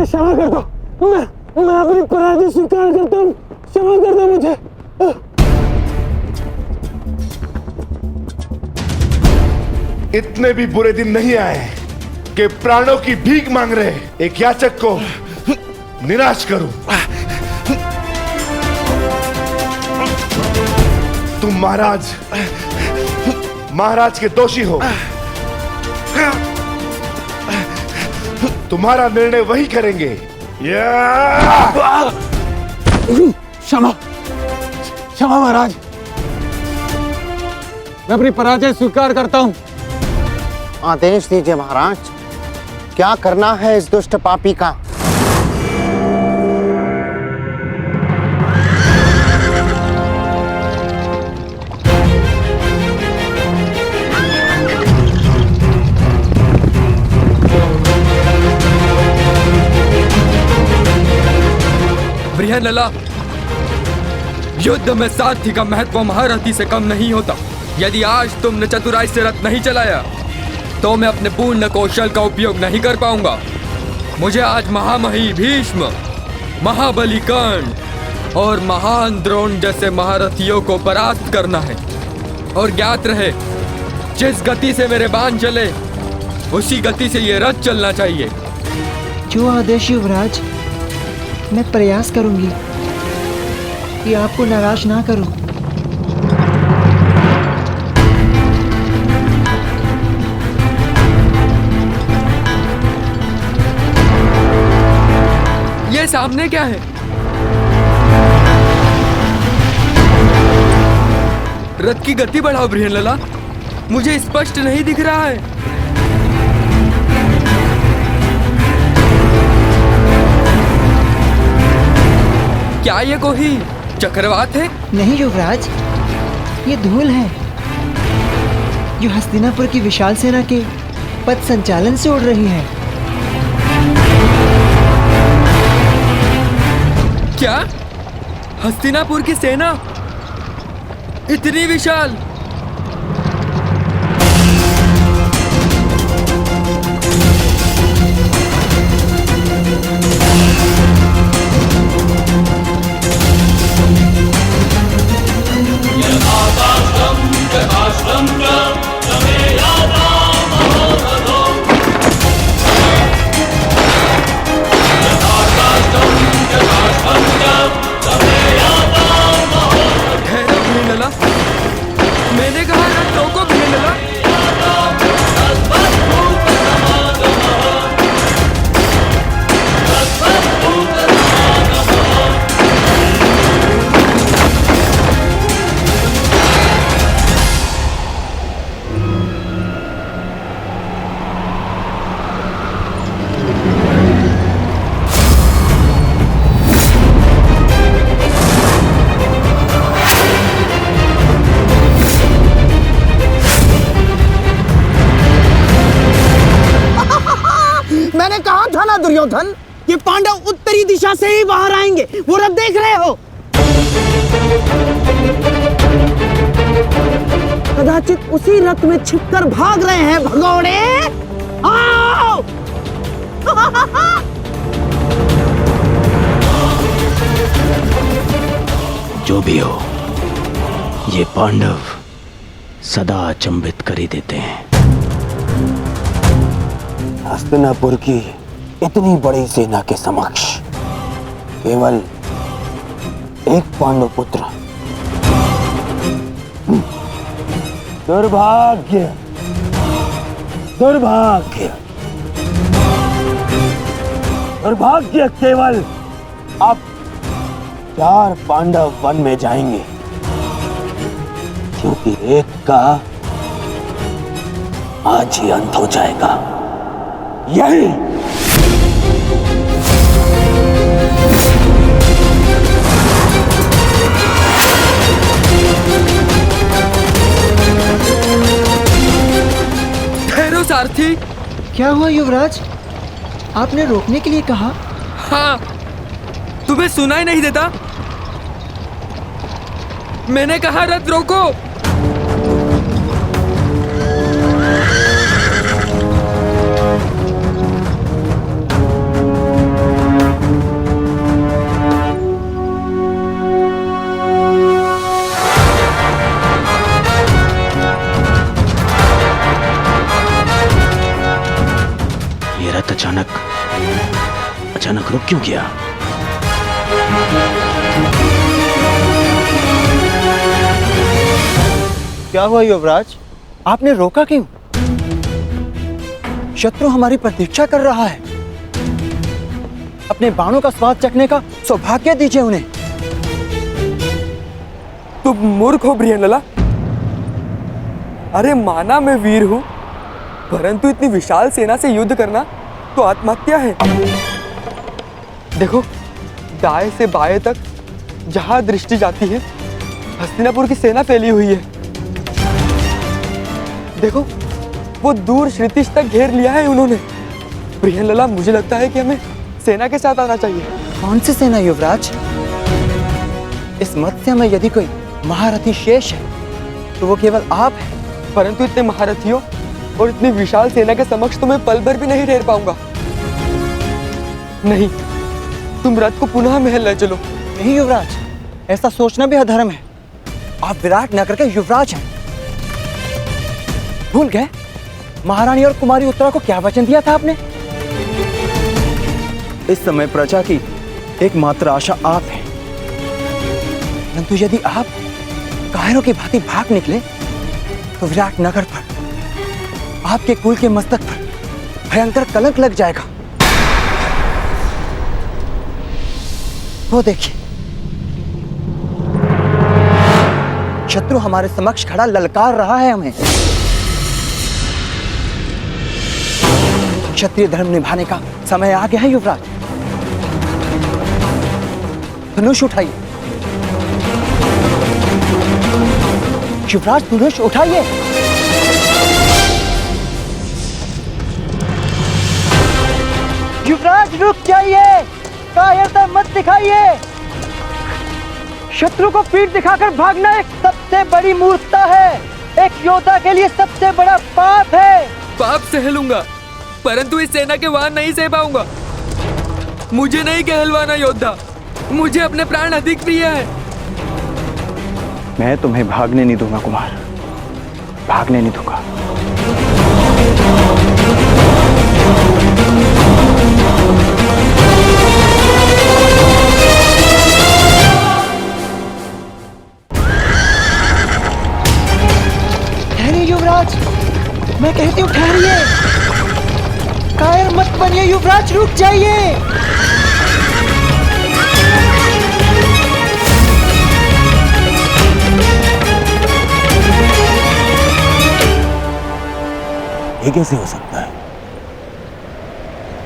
क्षमा कर दो, मैं अपनी पराजय स्वीकार करता हूँ, क्षमा कर दो मुझे। इतने भी बुरे दिन नहीं आए के प्राणों की भीख मांग रहे एक याचक को निराश करूं। तुम महाराज के दोषी हो। तुम्हारा निर्णय वही करेंगे। क्षमा क्षमा महाराज, मैं अपनी पराजय स्वीकार करता हूं। आदेश दीजिए महाराज, क्या करना है इस दुष्ट पापी का? बृहन्नला, युद्ध में सारथी का महत्व महारथी से कम नहीं होता। यदि आज तुमने चतुराई से रथ नहीं चलाया तो मैं अपने पूर्ण कौशल का उपयोग नहीं कर पाऊंगा। मुझे आज महामही भीष्म, महाबली कर्ण और महान द्रोण जैसे महारथियों को परास्त करना है। और ज्ञात रहे, जिस गति से मेरे बाण चले उसी गति से ये रथ चलना चाहिए। जो आदेश युवराज, मैं प्रयास करूंगी कि आपको नाराज ना करूं। ये सामने क्या है? रथ की गति बढ़ाओ बृहन्नला, मुझे स्पष्ट नहीं दिख रहा है। क्या ये कोई चक्रवात है? नहीं युवराज, ये धूल है जो हस्तिनापुर की विशाल सेना के पथ संचालन से उड़ रही है। क्या हस्तिनापुर की सेना इतनी विशाल? मैंने कहा रथ रोको बृहन्नला। मैंने कहा था ना दुर्योधन, ये पांडव उत्तरी दिशा से ही बाहर आएंगे। वो रथ देख रहे हो? कदाचित उसी रथ में छिपकर भाग रहे हैं भगोड़े। आओ! जो भी हो, ये पांडव सदा अचंभित कर ही देते हैं। हस्तिनापुर की इतनी बड़ी सेना के समक्ष केवल एक पांडव पुत्र। दुर्भाग्य, दुर्भाग्य, दुर्भाग्य। केवल अब 4 पांडव वन में जाएंगे, क्योंकि एक का आज ही अंत हो जाएगा। यही ठहरो सारथी। क्या हुआ युवराज? आपने रोकने के लिए कहा? हाँ, तुम्हें सुनाई नहीं देता? मैंने कहा रथ रोको। अचानक रुक क्यों गया? क्या हुआ युवराज? आपने रोका क्यों? शत्रु हमारी प्रतीक्षा कर रहा है। अपने बाणों का स्वाद चखने का सौभाग्य दीजिए उन्हें। तुम मूर्ख हो बृहनला। अरे माना मैं वीर हूं, परंतु इतनी विशाल सेना से युद्ध करना तो आत्महत्या है। देखो, दाएं से बाएं तक जहां दृष्टि जाती है हस्तिनापुर की सेना फैली हुई है। देखो, वो दूर क्षितिज तक घेर लिया है उन्होंने। बृहनला, मुझे लगता है कि हमें सेना के साथ आना चाहिए। कौन सी सेना युवराज? इस मत्स्य में यदि कोई महारथी शेष है तो वो केवल आप हैं। परंतु इतने महारथियों और इतनी विशाल सेना के समक्ष तो मैं पल भर भी नहीं ठहर पाऊंगा। नहीं, तुम रथ को पुनः महल ले चलो। नहीं युवराज, ऐसा सोचना भी अधर्म है। आप विराट नगर के युवराज हैं। भूल गए महारानी और कुमारी उत्तरा को क्या वचन दिया था आपने? इस समय प्रजा की एकमात्र आशा आप हैं। परंतु यदि आप कायरों की भांति भाग निकले तो विराट नगर पर, आपके कुल के मस्तक पर भयंकर कलंक लग जाएगा। वो देखिए, शत्रु हमारे समक्ष खड़ा ललकार रहा है हमें। क्षत्रिय धर्म निभाने का समय आ गया है युवराज। धनुष उठाइए युवराज, धनुष उठाइए। युवराज रुक जाइए, कायरता मत दिखाइए। शत्रु को पीठ दिखाकर भागना एक सबसे बड़ी मूर्खता है। एक योद्धा के लिए सबसे बड़ा पाप है। पाप सह लूंगा, परंतु इस सेना के वार नहीं सह पाऊंगा। मुझे नहीं कहलवाना योद्धा, मुझे अपने प्राण अधिक प्रिय है। मैं तुम्हें भागने नहीं दूंगा कुमार, भागने नहीं दूंगा। ठहरिए युवराज, मैं कहती हूँ ठहरिए। कायर मत बनिए युवराज, रुक जाइए। ये कैसे हो सकता है?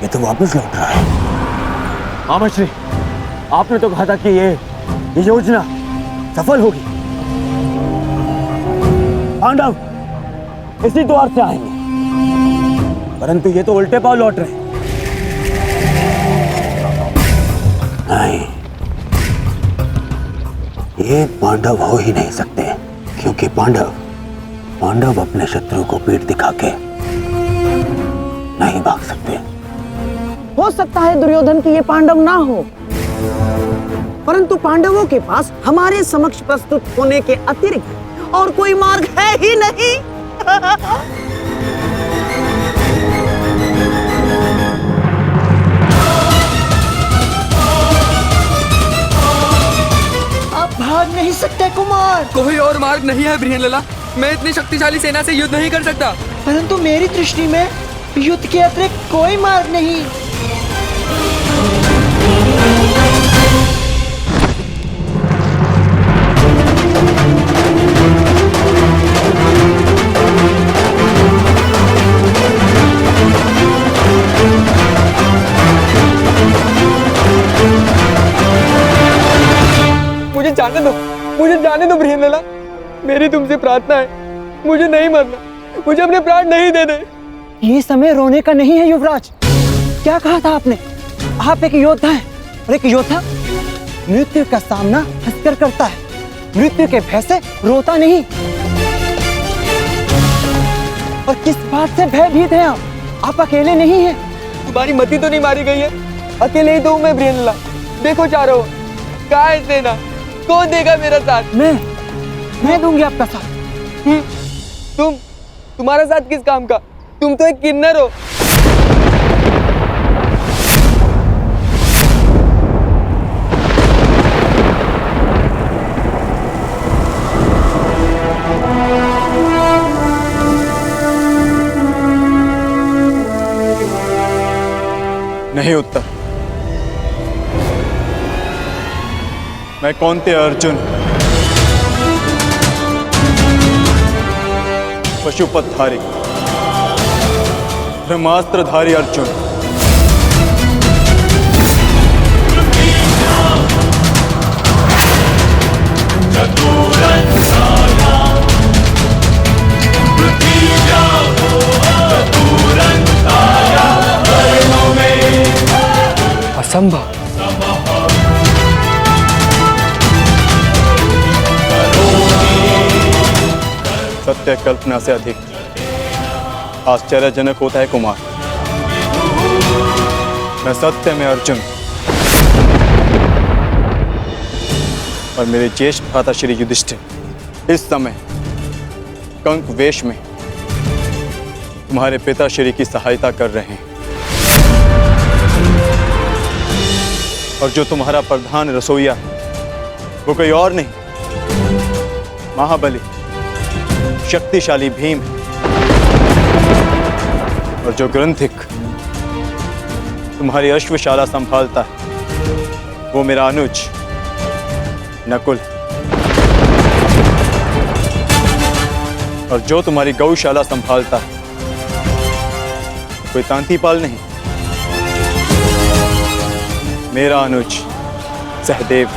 ये तो वापस लौट रहा है। आमश्री, आपने तो कहा था कि ये योजना सफल होगी। पांडव इसी द्वार से आएंगे, परंतु ये तो उल्टे पांव लौट रहे हैं। नहीं, ये पांडव हो ही नहीं सकते, क्योंकि पांडव अपने शत्रु को पीठ दिखा के नहीं भाग सकते। हो सकता है दुर्योधन की ये पांडव ना हो, परंतु पांडवों के पास हमारे समक्ष प्रस्तुत होने के अतिरिक्त और कोई मार्ग है ही नहीं। आप भाग नहीं सकते कुमार। कोई और मार्ग नहीं है बृहनला। मैं इतनी शक्तिशाली सेना से युद्ध नहीं कर सकता। परंतु मेरी दृष्टि में युद्ध के अतिरिक्त कोई मार्ग नहीं। मुझे जाने दो बृहनला। मेरी तुमसे प्रार्थना है, मुझे नहीं मरना, मुझे अपने प्राण नहीं देने। ये समय रोने का नहीं है युवराज। क्या कहा था आपने? आप एक योद्धा हैं, और एक योद्धा मृत्यु का सामना हंसकर करता है, मृत्यु के भय से रोता नहीं। और किस बात से भयभीत हैं आप अकेले नहीं हैं। तुम्हारी मति तो नहीं मारी गई है, अकेले ही तो हूं मैं बृहनला। देखो चारों ओर, कहाँ है सेना? कौन देगा मेरा साथ? मैं दूंगी आपका साथ। तुम्हारा साथ किस काम का? तुम तो एक किन्नर हो। नहीं उत्तर। मैं कौंते अर्जुन, पशुपतधारी, ब्रह्मास्त्रधारी अर्जुन, असंभव। सत्य कल्पना से अधिक आश्चर्यजनक होता है कुमार। मैं सत्य में अर्जुन और मेरे ज्येष्ठ भ्राता श्री युधिष्ठिर इस समय कंक वेश में तुम्हारे पिता श्री की सहायता कर रहे हैं। और जो तुम्हारा प्रधान रसोइया है वो कोई और नहीं, महाबली शक्तिशाली भीम है। और जो ग्रंथिक तुम्हारी अश्वशाला संभालता है वो मेरा अनुज नकुल। और जो तुम्हारी गौशाला संभालता है कोई तांतीपाल नहीं, मेरा अनुज सहदेव।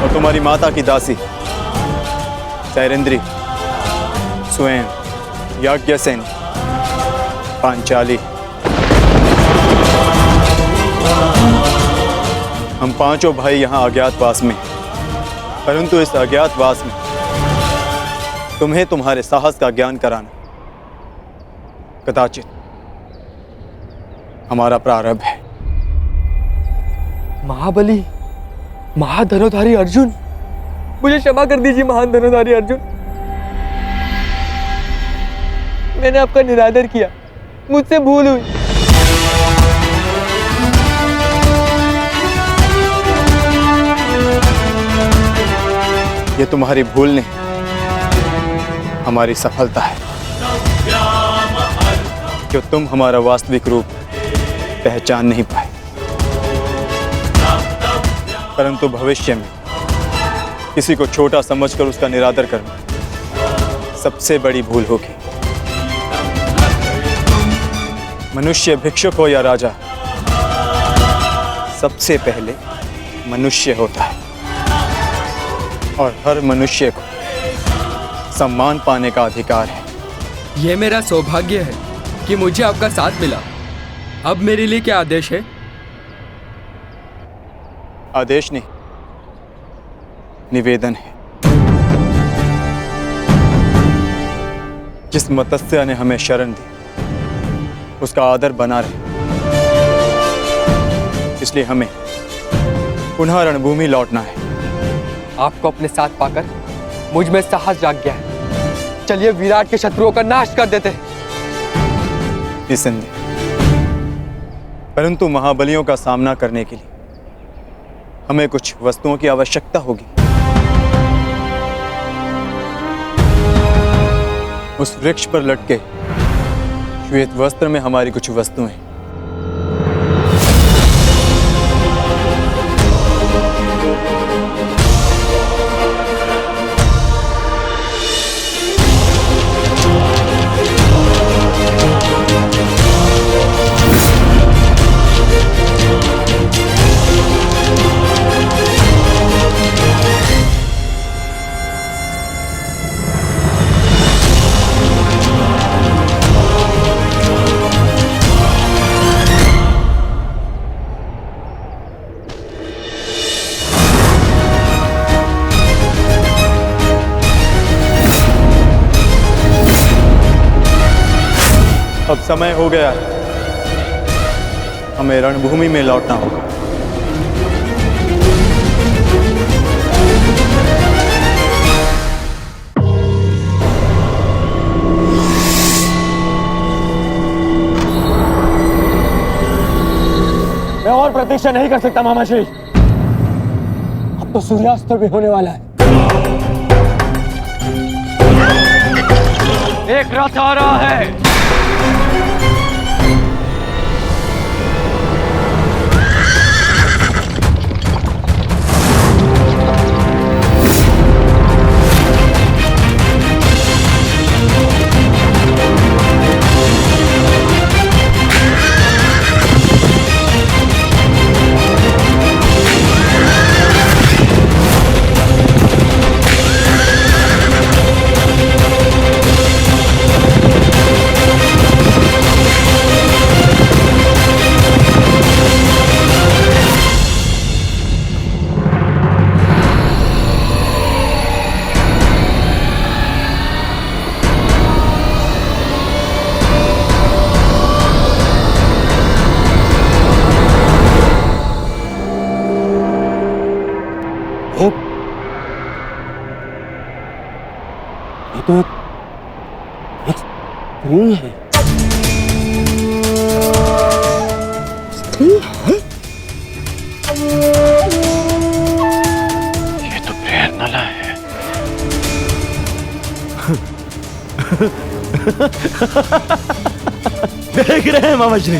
और तुम्हारी माता की दासी सैरेंद्री, स्वयं याज्ञसेन, पांचाली। हम पांचों भाई यहाँ अज्ञातवास में, परंतु इस अज्ञातवास में तुम्हें तुम्हारे साहस का ज्ञान कराना कदाचित हमारा प्रारंभ है। महाबली, महाधनुधारी अर्जुन, मुझे क्षमा कर दीजिए महान धनुधारी अर्जुन। मैंने आपका निरादर किया, मुझसे भूल हुई। ये तुम्हारी भूल नहीं, हमारी सफलता है जो तुम हमारा वास्तविक रूप पहचान नहीं पाए। परंतु भविष्य में किसी को छोटा समझकर उसका निरादर करना सबसे बड़ी भूल होगी। मनुष्य भिक्षुक हो या राजा, सबसे पहले मनुष्य होता है और हर मनुष्य को सम्मान पाने का अधिकार है। यह मेरा सौभाग्य है कि मुझे आपका साथ मिला। अब मेरे लिए क्या आदेश है? आदेश नहीं, निवेदन है। जिस मत्स्य ने हमें शरण दी उसका आदर बना रहे, इसलिए हमें पुनः रणभूमि लौटना है। आपको अपने साथ पाकर मुझ में साहस जाग गया है। चलिए विराट के शत्रुओं का नाश कर देते हैं। निसंदेह, परंतु महाबलियों का सामना करने के लिए हमें कुछ वस्तुओं की आवश्यकता होगी। उस वृक्ष पर लटके श्वेत वस्त्र में हमारी कुछ वस्तुएं। अब समय हो गया है, हमें रणभूमि में लौटना होगा। मैं और प्रतीक्षा नहीं कर सकता मामाश्री। अब तो सूर्यास्त भी होने वाला है। एक रथ आ रहा है। ये तो एक स्त्री है। स्त्री है? ये तो प्रेरणा है। देख रहे हैं मामा श्री,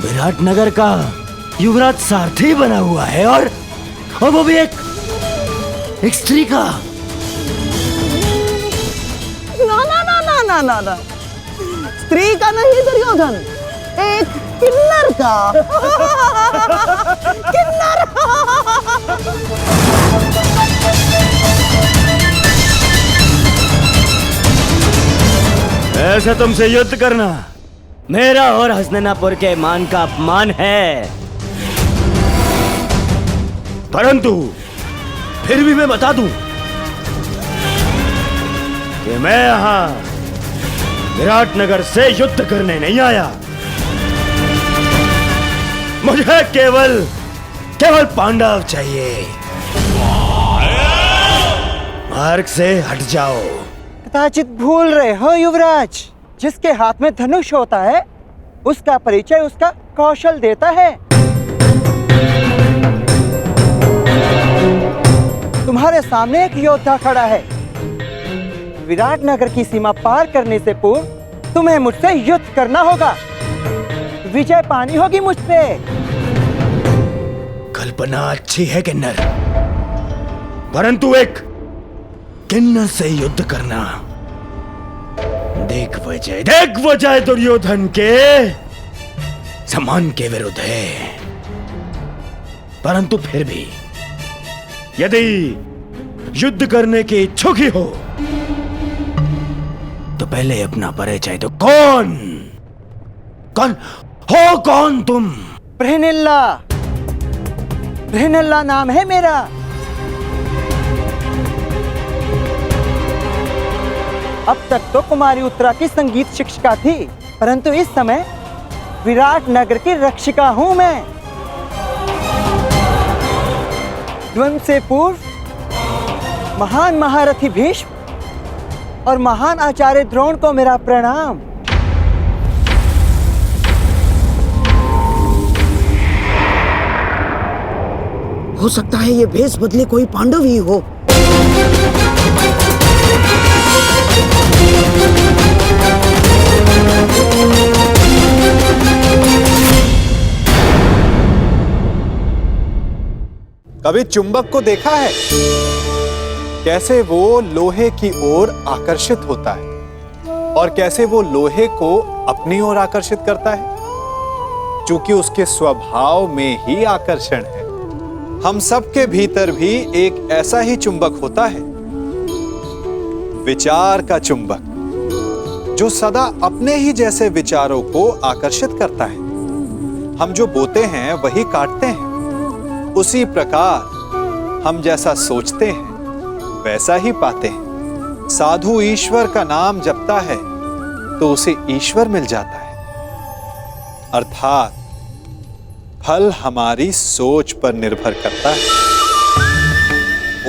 विराटनगर का युवराज सारथी बना हुआ है और वो भी एक स्त्री का। ना ना ना ना ना ना ना, स्त्री का नहीं दुर्योधन, एक किन्नर का। किन्नर। ऐसे तुमसे युद्ध करना मेरा और हसनैनापुर के मान का अपमान है, परंतु फिर भी मैं बता दूं कि मैं यहां विराटनगर से युद्ध करने नहीं आया। मुझे केवल पांडव चाहिए। मार्ग से हट जाओ। कदाचित भूल रहे हो युवराज, जिसके हाथ में धनुष होता है उसका परिचय उसका कौशल देता है। तुम्हारे सामने एक योद्धा खड़ा है। विराटनगर की सीमा पार करने से पूर्व तुम्हें मुझसे युद्ध करना होगा। विजय पानी होगी मुझ पे। कल्पना अच्छी है किन्नर, परंतु एक किन्नर से युद्ध करना देख वजह दुर्योधन के सम्मान के विरुद्ध है। परंतु फिर भी यदि युद्ध करने के इच्छुक ही हो तो पहले अपना परिचय दो। कौन तुम? बृहनिल्ला नाम है मेरा। अब तक तो कुमारी उत्तरा की संगीत शिक्षिका थी, परंतु इस समय विराटनगर की रक्षिका हूं मैं। द्वंद्व से पूर्व महान महारथी भीष्म और महान आचार्य द्रोण को मेरा प्रणाम। हो सकता है ये भेष बदले कोई पांडव ही हो। कभी चुंबक को देखा है? कैसे वो लोहे की ओर आकर्षित होता है और कैसे वो लोहे को अपनी ओर आकर्षित करता है, क्योंकि उसके स्वभाव में ही आकर्षण है। हम सबके भीतर भी एक ऐसा ही चुंबक होता है, विचार का चुंबक, जो सदा अपने ही जैसे विचारों को आकर्षित करता है। हम जो बोते हैं वही काटते हैं। उसी प्रकार हम जैसा सोचते हैं वैसा ही पाते हैं। साधु ईश्वर का नाम जपता है तो उसे ईश्वर मिल जाता है। अर्थात फल हमारी सोच पर निर्भर करता है।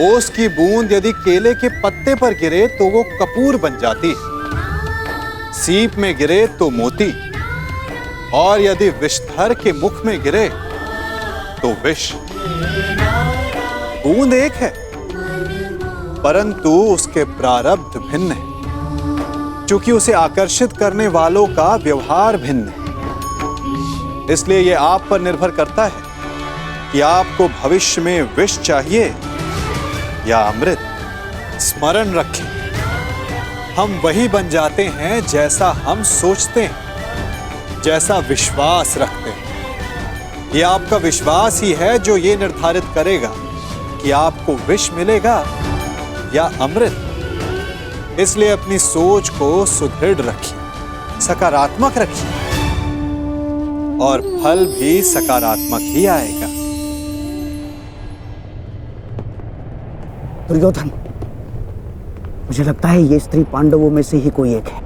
ओस की बूंद यदि केले के पत्ते पर गिरे तो वो कपूर बन जाती है, सीप में गिरे तो मोती, और यदि विषधर के मुख में गिरे तो विष। बूंद एक है, परंतु उसके प्रारब्ध भिन्न है, क्योंकि उसे आकर्षित करने वालों का व्यवहार भिन्न है। इसलिए यह आप पर निर्भर करता है कि आपको भविष्य में विष चाहिए या अमृत। स्मरण रखें, हम वही बन जाते हैं जैसा हम सोचते हैं, जैसा विश्वास रखते हैं। यह आपका विश्वास ही है जो ये निर्धारित करेगा कि आपको विष मिलेगा या अमृत। इसलिए अपनी सोच को सुदृढ़ रखिए, सकारात्मक रखिए, और फल भी सकारात्मक ही आएगा। दुर्योधन, मुझे लगता है ये स्त्री पांडवों में से ही कोई एक है।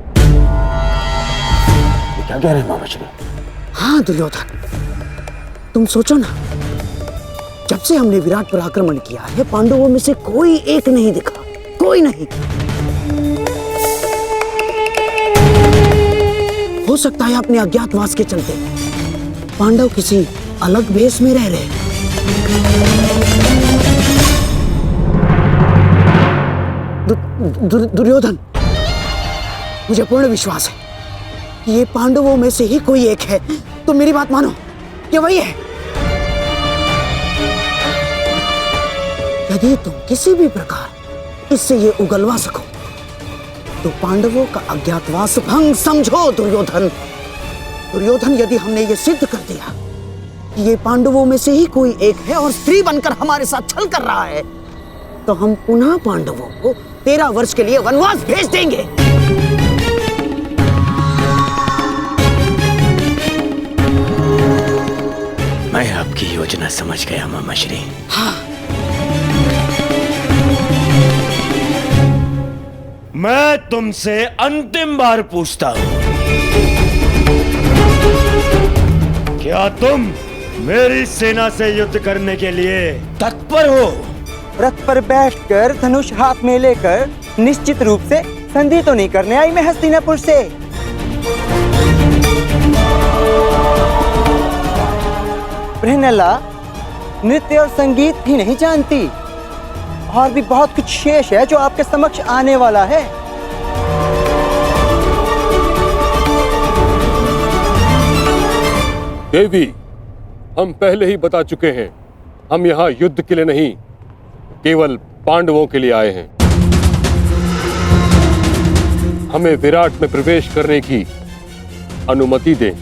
क्या कह रहे हैं मामा श्री? हाँ दुर्योधन, तुम सोचो ना, जब जब से हमने विराट पर आक्रमण किया है, पांडवों में से कोई एक नहीं दिखा, कोई नहीं। हो सकता है अपने अज्ञातवास के चलते पांडव किसी अलग भेष में रह रहे। दुर्योधन, मुझे पूर्ण विश्वास है कि ये पांडवों में से ही कोई एक है। तुम मेरी बात मानो, ये वही है। यदि तुम किसी भी प्रकार इससे ये उगलवा सको तो पांडवों का अज्ञातवास भंग समझो। दुर्योधन, यदि हमने ये सिद्ध कर दिया कि ये पांडवों में से ही कोई एक है और स्त्री बनकर हमारे साथ छल कर रहा है, तो हम पुनः पांडवों को 13 वर्ष के लिए वनवास भेज देंगे। मैं आपकी योजना समझ गया मामा श्री। हाँ। मैं तुमसे अंतिम बार पूछता हूं, क्या तुम मेरी सेना से युद्ध करने के लिए तत्पर हो? रथ पर बैठकर धनुष हाथ में लेकर निश्चित रूप से संधि तो नहीं करने आई मैं हस्तिनापुर से। बृहनला नृत्य और संगीत भी नहीं जानती, और भी बहुत कुछ शेष है जो आपके समक्ष आने वाला है। देवी, हम पहले ही बता चुके हैं, हम यहाँ युद्ध के लिए नहीं, केवल पांडवों के लिए आए हैं। हमें विराट में प्रवेश करने की अनुमति दें।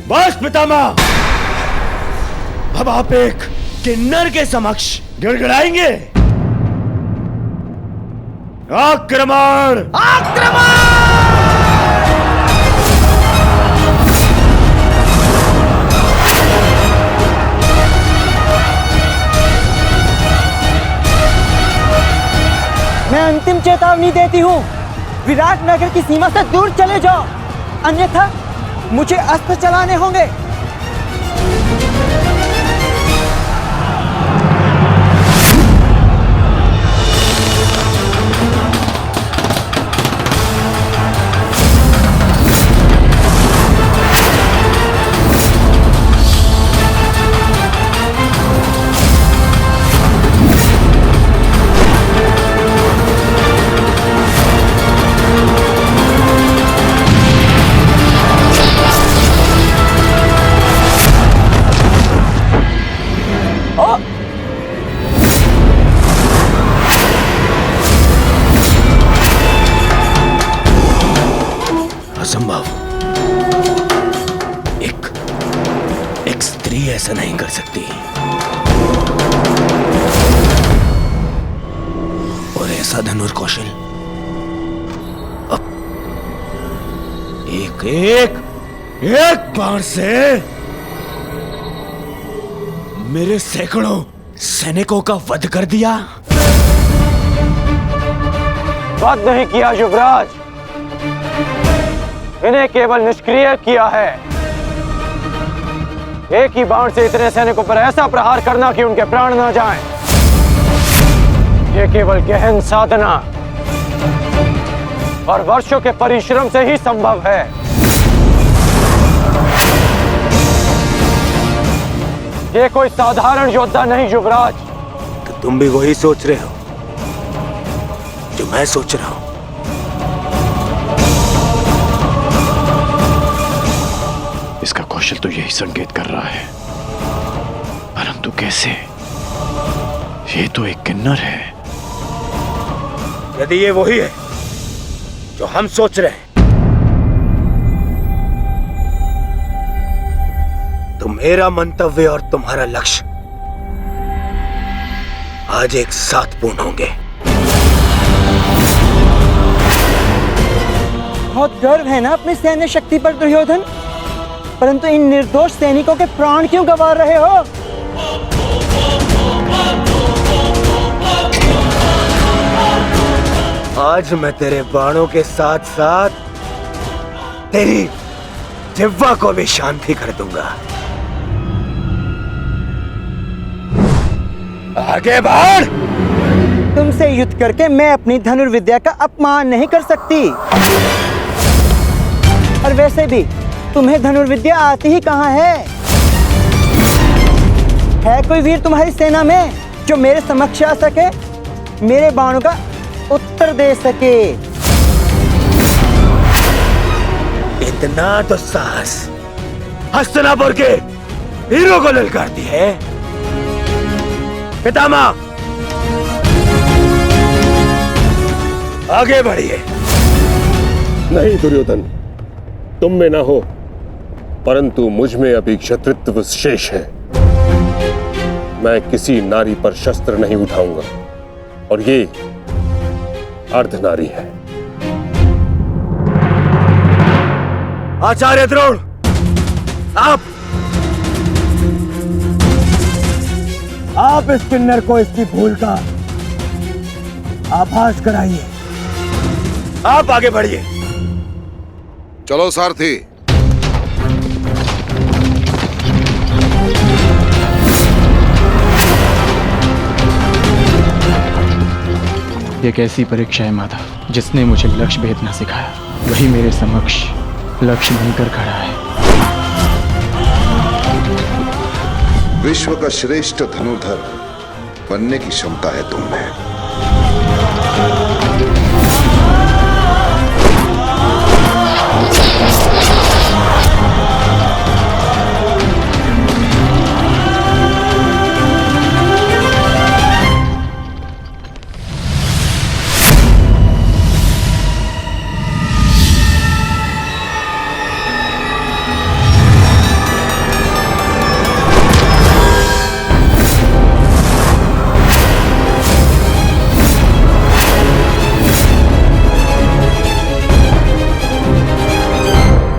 बस पितामह, अब आप एक किन्नर के समक्ष गिड़गिड़ाएंगे। आक्रमण! आक्रमण! मैं अंतिम चेतावनी देती हूँ, विराट नगर की सीमा से दूर चले जाओ, अन्यथा मुझे अस्त्र चलाने होंगे। असंभव। एक स्त्री ऐसा नहीं कर सकती, और ऐसा धनुर कौशल अब एक बार से मेरे सैकड़ों सैनिकों का वध कर दिया। वध नहीं किया युवराज, इन्हें केवल निष्क्रिय किया है। एक ही बाण से इतने सैनिकों पर ऐसा प्रहार करना कि उनके प्राण न जाएं, ये केवल गहन साधना और वर्षों के परिश्रम से ही संभव है। ये कोई साधारण योद्धा नहीं युवराज। तो तुम भी वही सोच रहे हो जो मैं सोच रहा हूं। इसका कौशल तो यही संकेत कर रहा है, परंतु कैसे? ये तो एक किन्नर है। यदि ये वही है जो हम सोच रहे हैं, तो मेरा मंतव्य और तुम्हारा लक्ष्य आज एक साथ पूर्ण होंगे। बहुत गर्व है ना अपनी सैन्य शक्ति पर दुर्योधन, परंतु इन निर्दोष सैनिकों के प्राण क्यों गंवा रहे हो? आज मैं तेरे बाणों के साथ साथ तेरी जिह्वा को भी शांति कर दूंगा। आगे बढ़। तुमसे युद्ध करके मैं अपनी धनुर्विद्या का अपमान नहीं कर सकती। और वैसे भी तुम्हें धनुर्विद्या आती ही कहाँ है? है कोई वीर तुम्हारी सेना में जो मेरे समक्ष आ सके, मेरे बाणों का उत्तर दे सके? इतना तो साहस हस्तिनापुर के हीरो को ललकारती है। पितामह, आगे बढ़िए। नहीं दुर्योधन, तुम में ना हो, परंतु मुझ में अभी क्षत्रित्व शेष है। मैं किसी नारी पर शस्त्र नहीं उठाऊंगा, और ये अर्धनारी है। आचार्य द्रोण, आप इस किन्नर को इसकी भूल का आभास कराइए। आप आगे बढ़िए। चलो सारथी। ये कैसी परीक्षा है माता, जिसने मुझे लक्ष्य भेदना सिखाया, वही मेरे समक्ष लक्ष्य बनकर खड़ा है। विश्व का श्रेष्ठ धनुर्धर बनने की क्षमता है तुम में।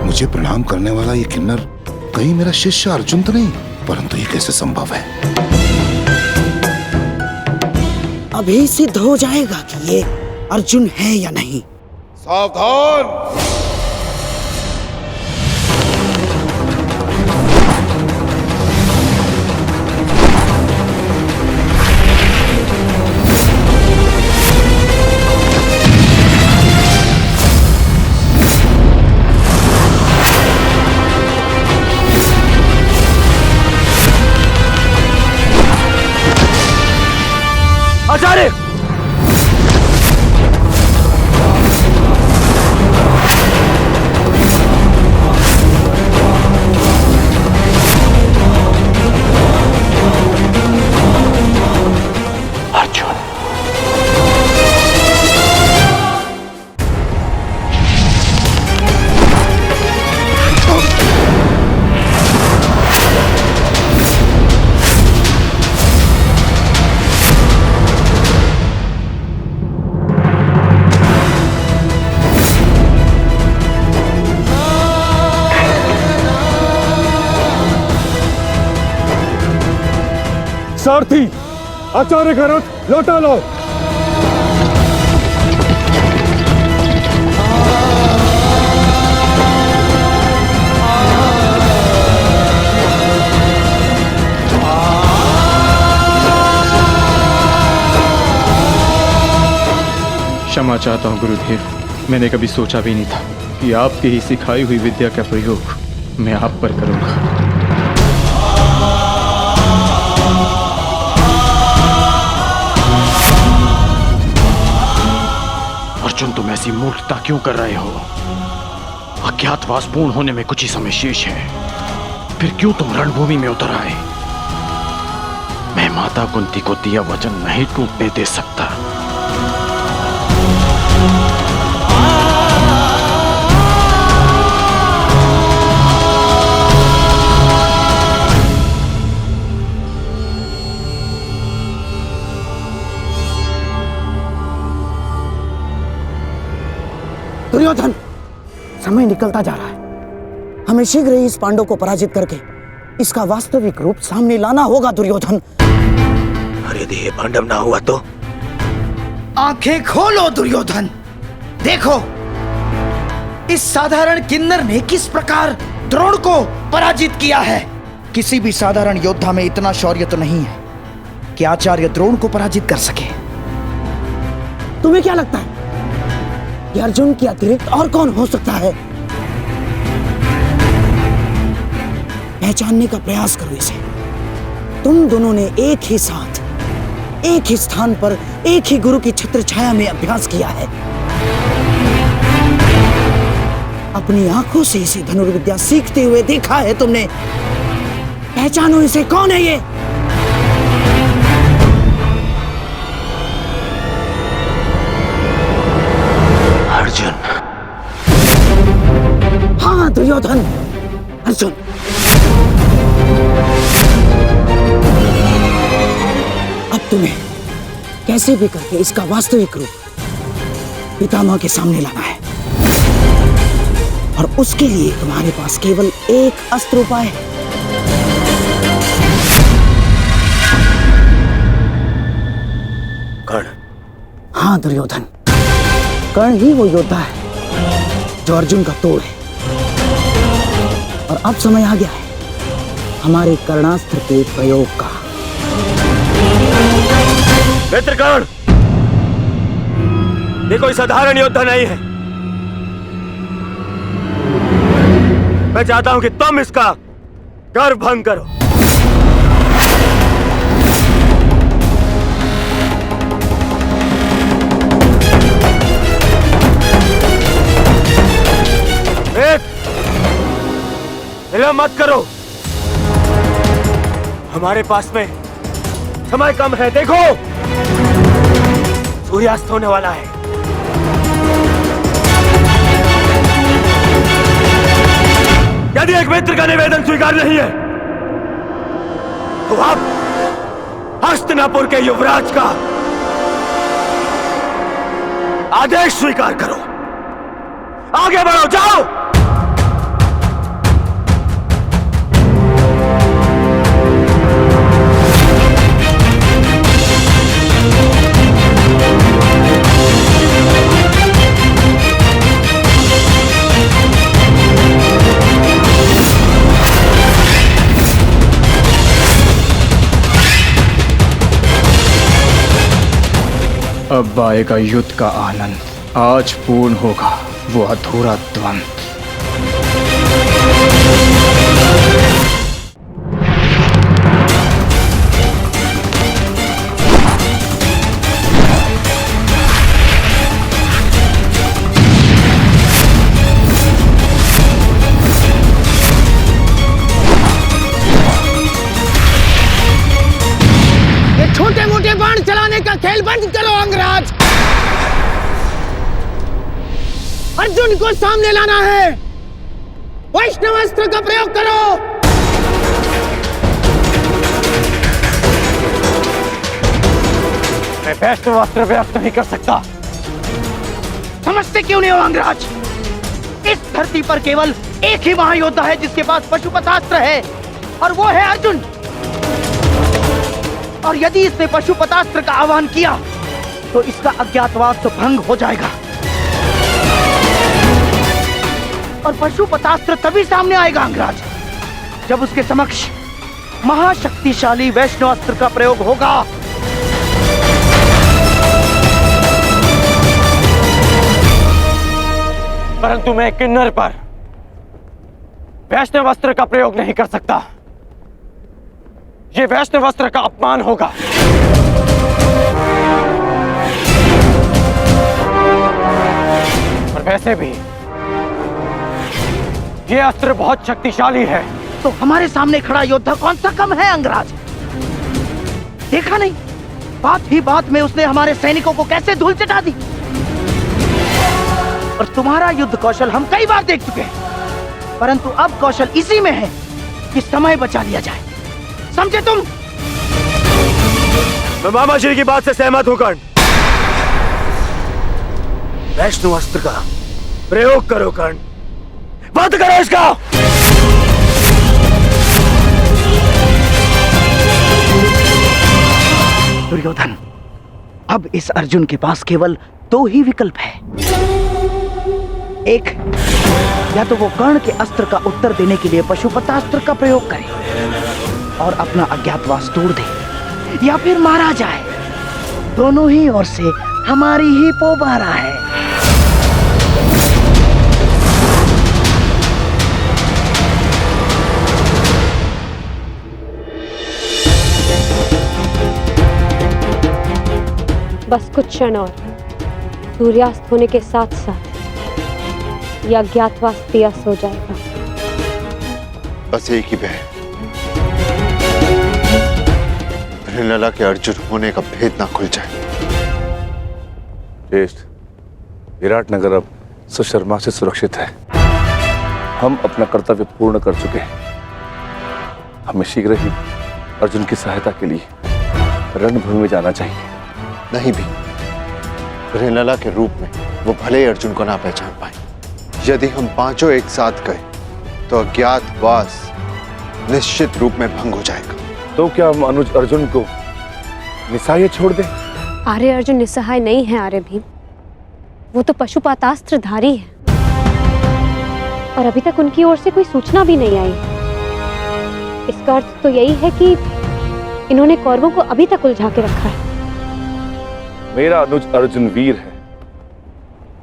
मुझे प्रणाम करने वाला ये किन्नर कहीं मेरा शिष्य अर्जुन तो नहीं? परंतु ये कैसे संभव है? अभी सिद्ध हो जाएगा कि ये अर्जुन है या नहीं। सावधान! आचार्य, अर्जुन, सारथी, आचार्य का रथ लौटा लो। क्षमा चाहता हूँ गुरुदेव, मैंने कभी सोचा भी नहीं था कि आपकी ही सिखाई हुई विद्या का प्रयोग मैं आप पर करूंगा। अर्जुन, तुम ऐसी मूर्खता क्यों कर रहे हो? अज्ञातवास पूर्ण होने में कुछ ही समय शेष है, फिर क्यों तुम रणभूमि में उतर आए? मैं माता कुंती को दिया वचन नहीं टूटने दे सकता। दुर्योधन, समय निकलता जा रहा है। हमें शीघ्र ही इस पांडव को पराजित करके इसका वास्तविक रूप सामने लाना होगा दुर्योधन। अरे यदि ये पांडव ना हुआ तो? आंखें खोलो दुर्योधन, देखो इस साधारण किन्नर ने किस प्रकार द्रोण को पराजित किया है। किसी भी साधारण योद्धा में इतना शौर्य तो नहीं है कि आचार्य द्रोण को पराजित कर सके। तुम्हें क्या लगता है कि अर्जुन के अतिरिक्त और कौन हो सकता है? पहचानने का प्रयास करो इसे। तुम दोनों ने एक ही साथ, एक ही स्थान पर, एक ही गुरु की छत्र छाया में अभ्यास किया है। अपनी आंखों से इसे धनुर्विद्या सीखते हुए देखा है तुमने। पहचानो इसे, कौन है ये? अर्जुन। हाँ दुर्योधन, अर्जुन। अब तुम्हें कैसे भी करके इसका वास्तविक रूप पितामह के सामने लाना है, और उसके लिए तुम्हारे पास केवल एक अस्त्र उपाय है। कर्ण। हाँ दुर्योधन, कर्ण ही वो योद्धा है जो अर्जुन का तोड़ है। और अब समय आ गया है हमारे कर्णास्त्र के प्रयोग का। मित्र कर्ण, ये कोई साधारण योद्धा नहीं है। मैं चाहता हूं कि तुम इसका गर्व भंग करो। विलंब मत करो, हमारे पास में समय कम है। देखो, सूर्यास्त होने वाला है। यदि एक मित्र का निवेदन स्वीकार नहीं है तो आप हस्तिनापुर के युवराज का आदेश स्वीकार करो। आगे बढ़ो, जाओ। अब आएगा युद्ध का आनंद। आज पूर्ण होगा वो अधूरा द्वंद्व। ये छोटे मोटे बाण चलाने का खेल बंद करो अंगराज। अर्जुन को सामने लाना है। वैष्णवास्त्र का प्रयोग करो। मैं वैष्णवास्त्र व्यक्त नहीं कर सकता। समझते क्यों नहीं हो अंगराज? इस धरती पर केवल एक ही महायोद्धा है जिसके पास पशुपतास्त्र है, और वो है अर्जुन। और यदि इसने पशुपतास्त्र का आह्वान किया तो इसका अज्ञातवास तो भंग हो जाएगा, और पशुपतास्त्र तभी सामने आएगा अंगराज जब उसके समक्ष महाशक्तिशाली वैष्णवास्त्र का प्रयोग होगा। परंतु मैं किन्नर पर वैष्णवास्त्र का प्रयोग नहीं कर सकता। यह वैष्णवास्त्र का अपमान होगा। और वैसे भी यह अस्त्र बहुत शक्तिशाली है। तो हमारे सामने खड़ा योद्धा कौन सा कम है अंगराज? देखा नहीं, बात ही बात में उसने हमारे सैनिकों को कैसे धूल चटा दी। और तुम्हारा युद्ध कौशल हम कई बार देख चुके हैं, परंतु अब कौशल इसी में है कि समय बचा लिया जाए। समझे तुम? मैं मामा श्री की बात से सहमत हूं कर्ण। वैष्णवास्त्र का प्रयोग करो कर्ण, बंद करो इसका। दुर्योधन, अब इस अर्जुन के पास केवल दो ही विकल्प है। एक, या तो वो कर्ण के अस्त्र का उत्तर देने के लिए पशुपतास्त्र का प्रयोग करे और अपना अज्ञातवास तोड़ दे, या फिर मारा जाए, दोनों ही ओर से हमारी ही पोबारा है। बस कुछ क्षण और, सूर्यास्त होने के साथ साथ यह अज्ञातवास भी अस्त हो जाएगा। बस एक ही भय, हिरण्यला के अर्जुन होने का भेद ना खुल जाए। ज्येष्ठ, विराट नगर अब सुशर्मा से सुरक्षित है। हम अपना कर्तव्य पूर्ण कर चुके हैं। हमें शीघ्र ही अर्जुन की सहायता के लिए रणभूमि में जाना चाहिए। नहीं भी, हिरण्यला के रूप में वो भले ही अर्जुन को ना पहचान पाए। यदि हम पांचों एक साथ गए तो अज्ञातवास निश्चित रूप में भंग हो जाएगा। तो क्या हम अनुज अर्जुन को निस्सहाय छोड़ दें? आर्य अर्जुन निस्सहाय नहीं है आर्य भीम, वो तो पशुपातास्त्रधारी है और अभी तक उनकी ओर से कोई सूचना भी नहीं आई। इसका अर्थ तो यही है कि इन्होंने कौरवों को अभी तक उलझा के रखा है। मेरा अनुज अर्जुन वीर है,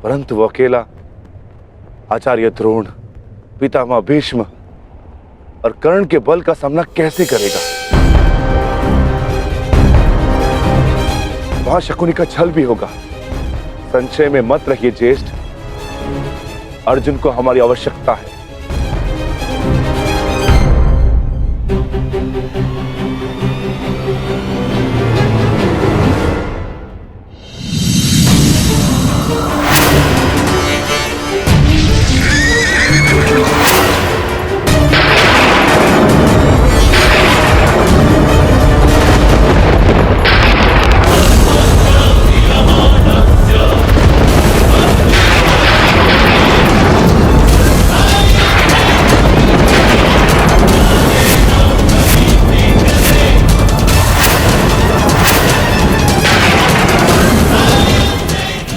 परंतु वो अकेला आचार्य द्रोण, पितामह भीष्म और कर्ण के बल का सामना कैसे करेगा? वहां शकुनी का छल भी होगा। संशय में मत रहिए ज्येष्ठ, अर्जुन को हमारी आवश्यकता है।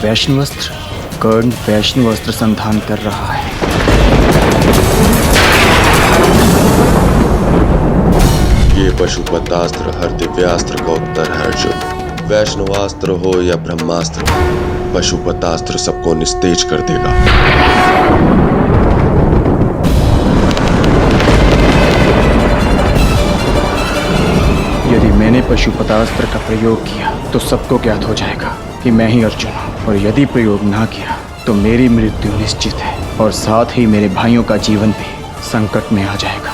वैष्णवस्त्र, कर्ण वैष्णवस्त्र संधान कर रहा है। ये पशुपतास्त्र हर दिव्यास्त्र का उत्तर है अर्जुन। वैष्णवास्त्र हो या ब्रह्मास्त्र, पशुपतास्त्र सबको निस्तेज कर देगा। यदि मैंने पशुपतास्त्र का प्रयोग किया तो सबको ज्ञात हो जाएगा कि मैं ही अर्जुन हूँ, और यदि प्रयोग ना किया तो मेरी मृत्यु निश्चित है और साथ ही मेरे भाइयों का जीवन भी संकट में आ जाएगा।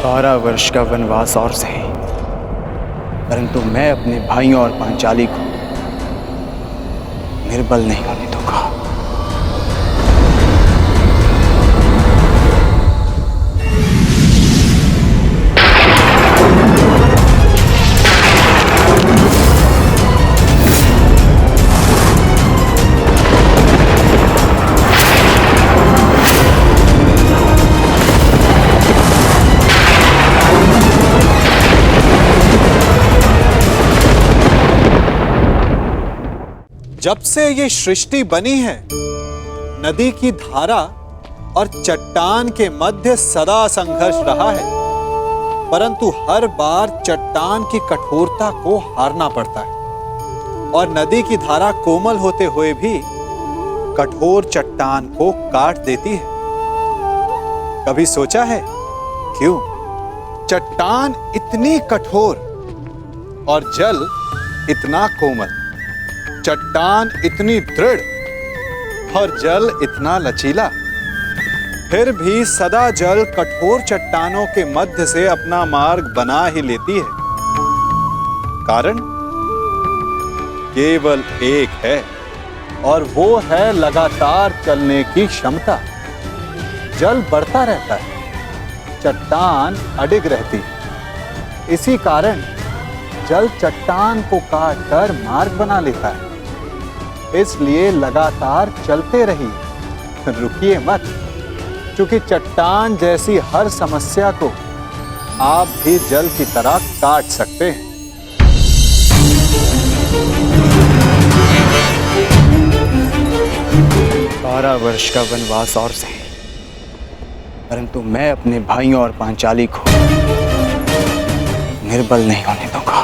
12 वर्ष का वनवास और सहे, परंतु मैं अपने भाइयों और पांचाली को निर्बल नहीं होने दूंगा। जब से ये सृष्टि बनी है, नदी की धारा और चट्टान के मध्य सदा संघर्ष रहा है, परंतु हर बार चट्टान की कठोरता को हारना पड़ता है और नदी की धारा कोमल होते हुए भी कठोर चट्टान को काट देती है। कभी सोचा है क्यों चट्टान इतनी कठोर और जल इतना कोमल, चट्टान इतनी दृढ़ और जल इतना लचीला, फिर भी सदा जल कठोर चट्टानों के मध्य से अपना मार्ग बना ही लेती है? कारण केवल एक है और वो है लगातार चलने की क्षमता। जल बढ़ता रहता है, चट्टान अडिग रहती है। इसी कारण जल चट्टान को काटकर मार्ग बना लेता है। इसलिए लगातार चलते रहिए, रुकिए मत, क्योंकि चट्टान जैसी हर समस्या को आप भी जल की तरह काट सकते हैं। बारह वर्ष का वनवास और सहे, परंतु मैं अपने भाइयों और पांचाली को निर्बल नहीं होने दूंगा।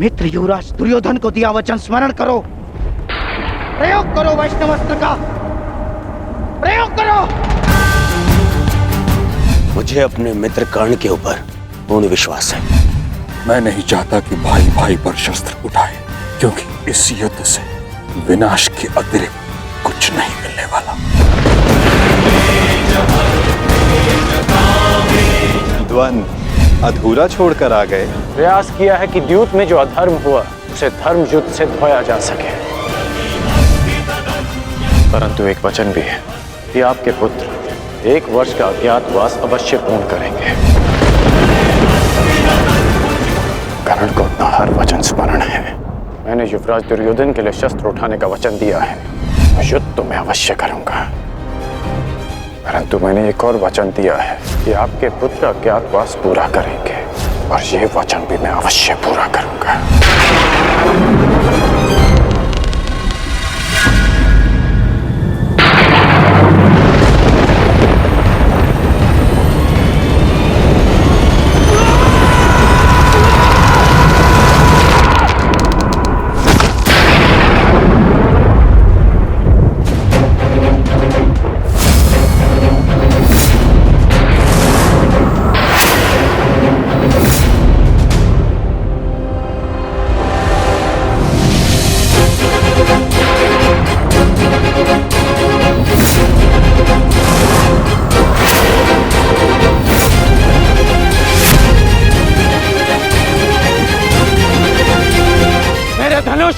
मित्र युवराज दुर्योधन को दिया वचन स्मरण करो। प्रयोग करो वैष्णवास्त्र का, प्रयोग करो। मुझे अपने मित्र कर्ण के ऊपर पूर्ण विश्वास है। मैं नहीं चाहता कि भाई भाई पर शस्त्र उठाए, क्योंकि इस युद्ध से विनाश के अतिरिक्त कुछ नहीं मिलने वाला। द्वंद्व अधूरा छोड़कर आ गए। प्रयास किया है कि द्यूत में जो अधर्म हुआ उसे धर्म युद्ध से धोया जा सके, परंतु एक वचन भी है कि आपके पुत्र 1 वर्ष का अज्ञातवास अवश्य पूर्ण करेंगे। कर्ण को अपना हर वचन स्मरण है। मैंने युवराज दुर्योधन के लिए शस्त्र उठाने का वचन दिया है। युद्ध तो मैं अवश्य करूंगा, परंतु मैंने एक और वचन दिया है कि आपके पुत्र अज्ञातवास पूरा करेंगे, और ये वचन भी मैं अवश्य पूरा करूंगा।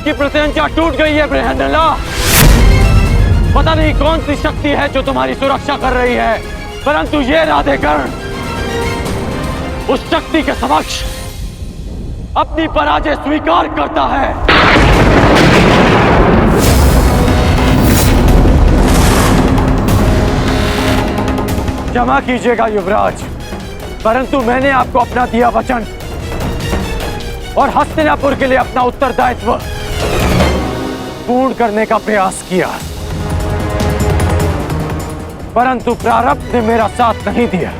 की प्रत्यंचा टूट गई है बृहन्नला। पता नहीं कौन सी शक्ति है जो तुम्हारी सुरक्षा कर रही है, परंतु ये राधेकर्ण उस शक्ति के समक्ष अपनी पराजय स्वीकार करता है। क्षमा कीजिएगा युवराज, परंतु मैंने आपको अपना दिया वचन और हस्तिनापुर के लिए अपना उत्तरदायित्व पूर्ण करने का प्रयास किया, परंतु प्रारब्ध ने मेरा साथ नहीं दिया।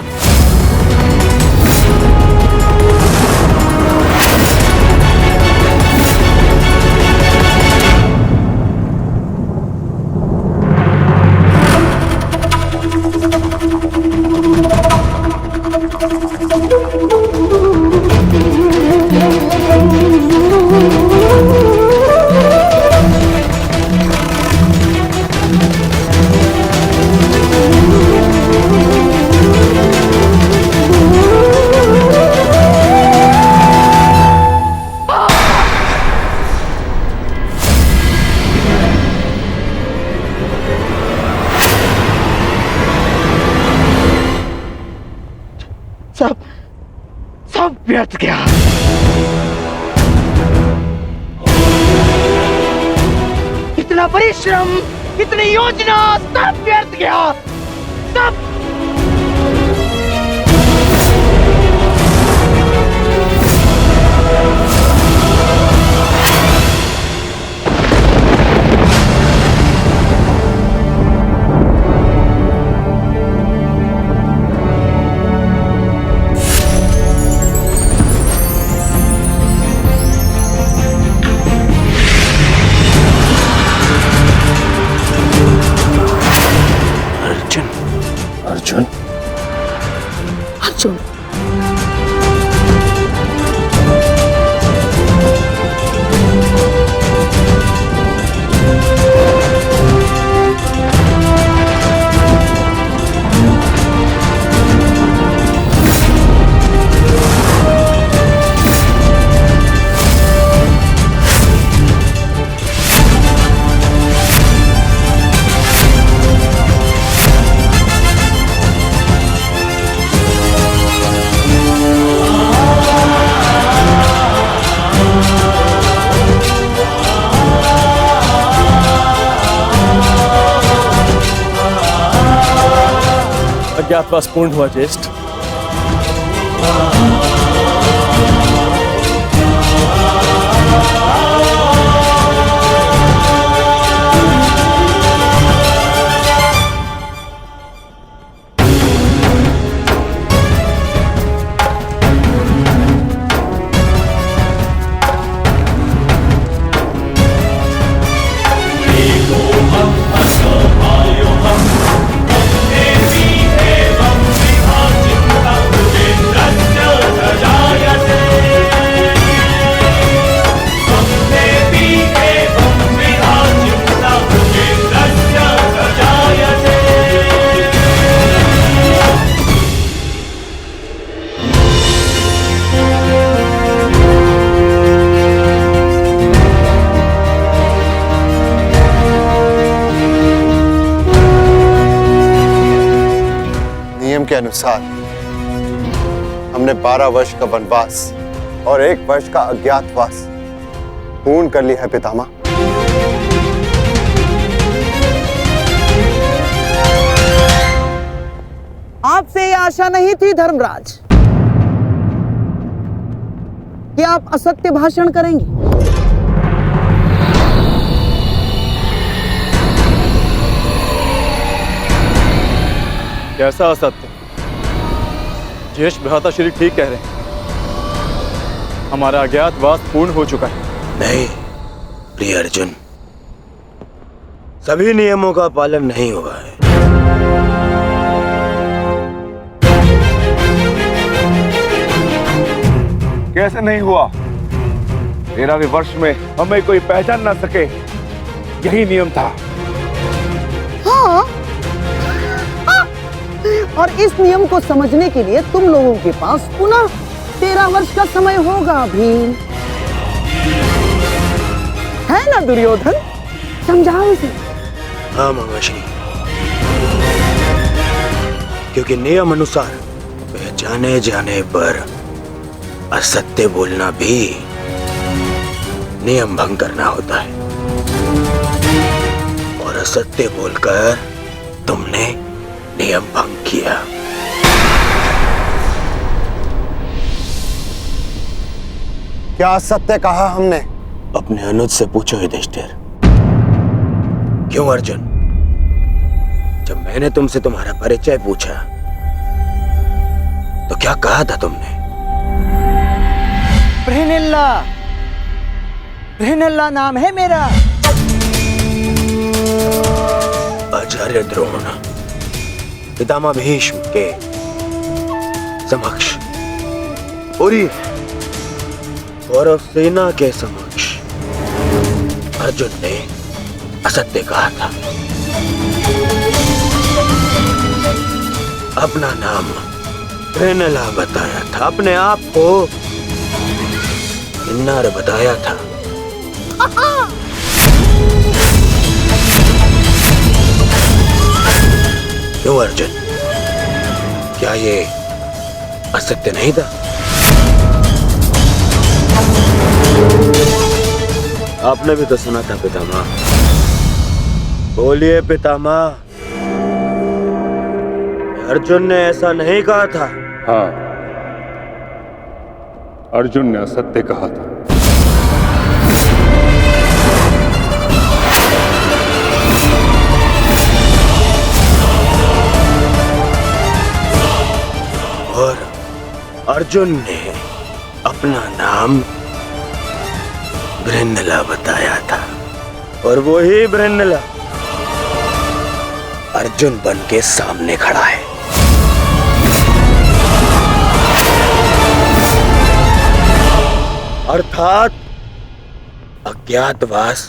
सब व्यर्थ गया। इतना परिश्रम, इतनी योजना, सब व्यर्थ गया। सब अज्ञातवास पूर्ण हुआ ज्येष्ठ। के अनुसार हमने 12 वर्ष का वनवास और 1 वर्ष का अज्ञातवास पूर्ण कर लिया है पितामह। आपसे यह आशा नहीं थी धर्मराज कि आप असत्य भाषण करेंगे। कैसा असत्य? ज्येष्ठ भ्राता श्री ठीक कह रहे हैं, हमारा अज्ञातवास पूर्ण हो चुका है। नहीं प्रिय अर्जुन, सभी नियमों का पालन नहीं हुआ है। कैसे नहीं हुआ? 13वें वर्ष में हमें कोई पहचान ना सके, यही नियम था। हाँ। और इस नियम को समझने के लिए तुम लोगों के पास पुनः 13 वर्ष का समय होगा भीम, है ना दुर्योधन? समझाओ इसे। हाँ मामाश्री, क्योंकि नियम अनुसार पहचाने जाने पर असत्य बोलना भी नियम भंग करना होता है, और असत्य बोलकर तुमने नियम भंग किया। क्या सत्य कहा हमने? अपने अनुज से पूछो युधिष्ठिर। क्यों अर्जुन, जब मैंने तुमसे तुम्हारा परिचय पूछा तो क्या कहा था तुमने? बृहनल्ला नाम है मेरा। आचार्य द्रोण पितामह भीष्म के समक्ष, पूरी कौरव सेना के समक्ष अर्जुन ने असत्य कहा था। अपना नाम बृहनला बताया था, अपने आप को किन्नर बताया था। क्यों अर्जुन, क्या ये असत्य नहीं था? आपने भी तो सुना था पितामह। बोलिए पितामह, अर्जुन ने ऐसा नहीं कहा था? हाँ, अर्जुन ने असत्य कहा था। और अर्जुन ने अपना नाम बृहनला बताया था, और वही बृहनला अर्जुन बन के सामने खड़ा है। अर्थात अज्ञातवास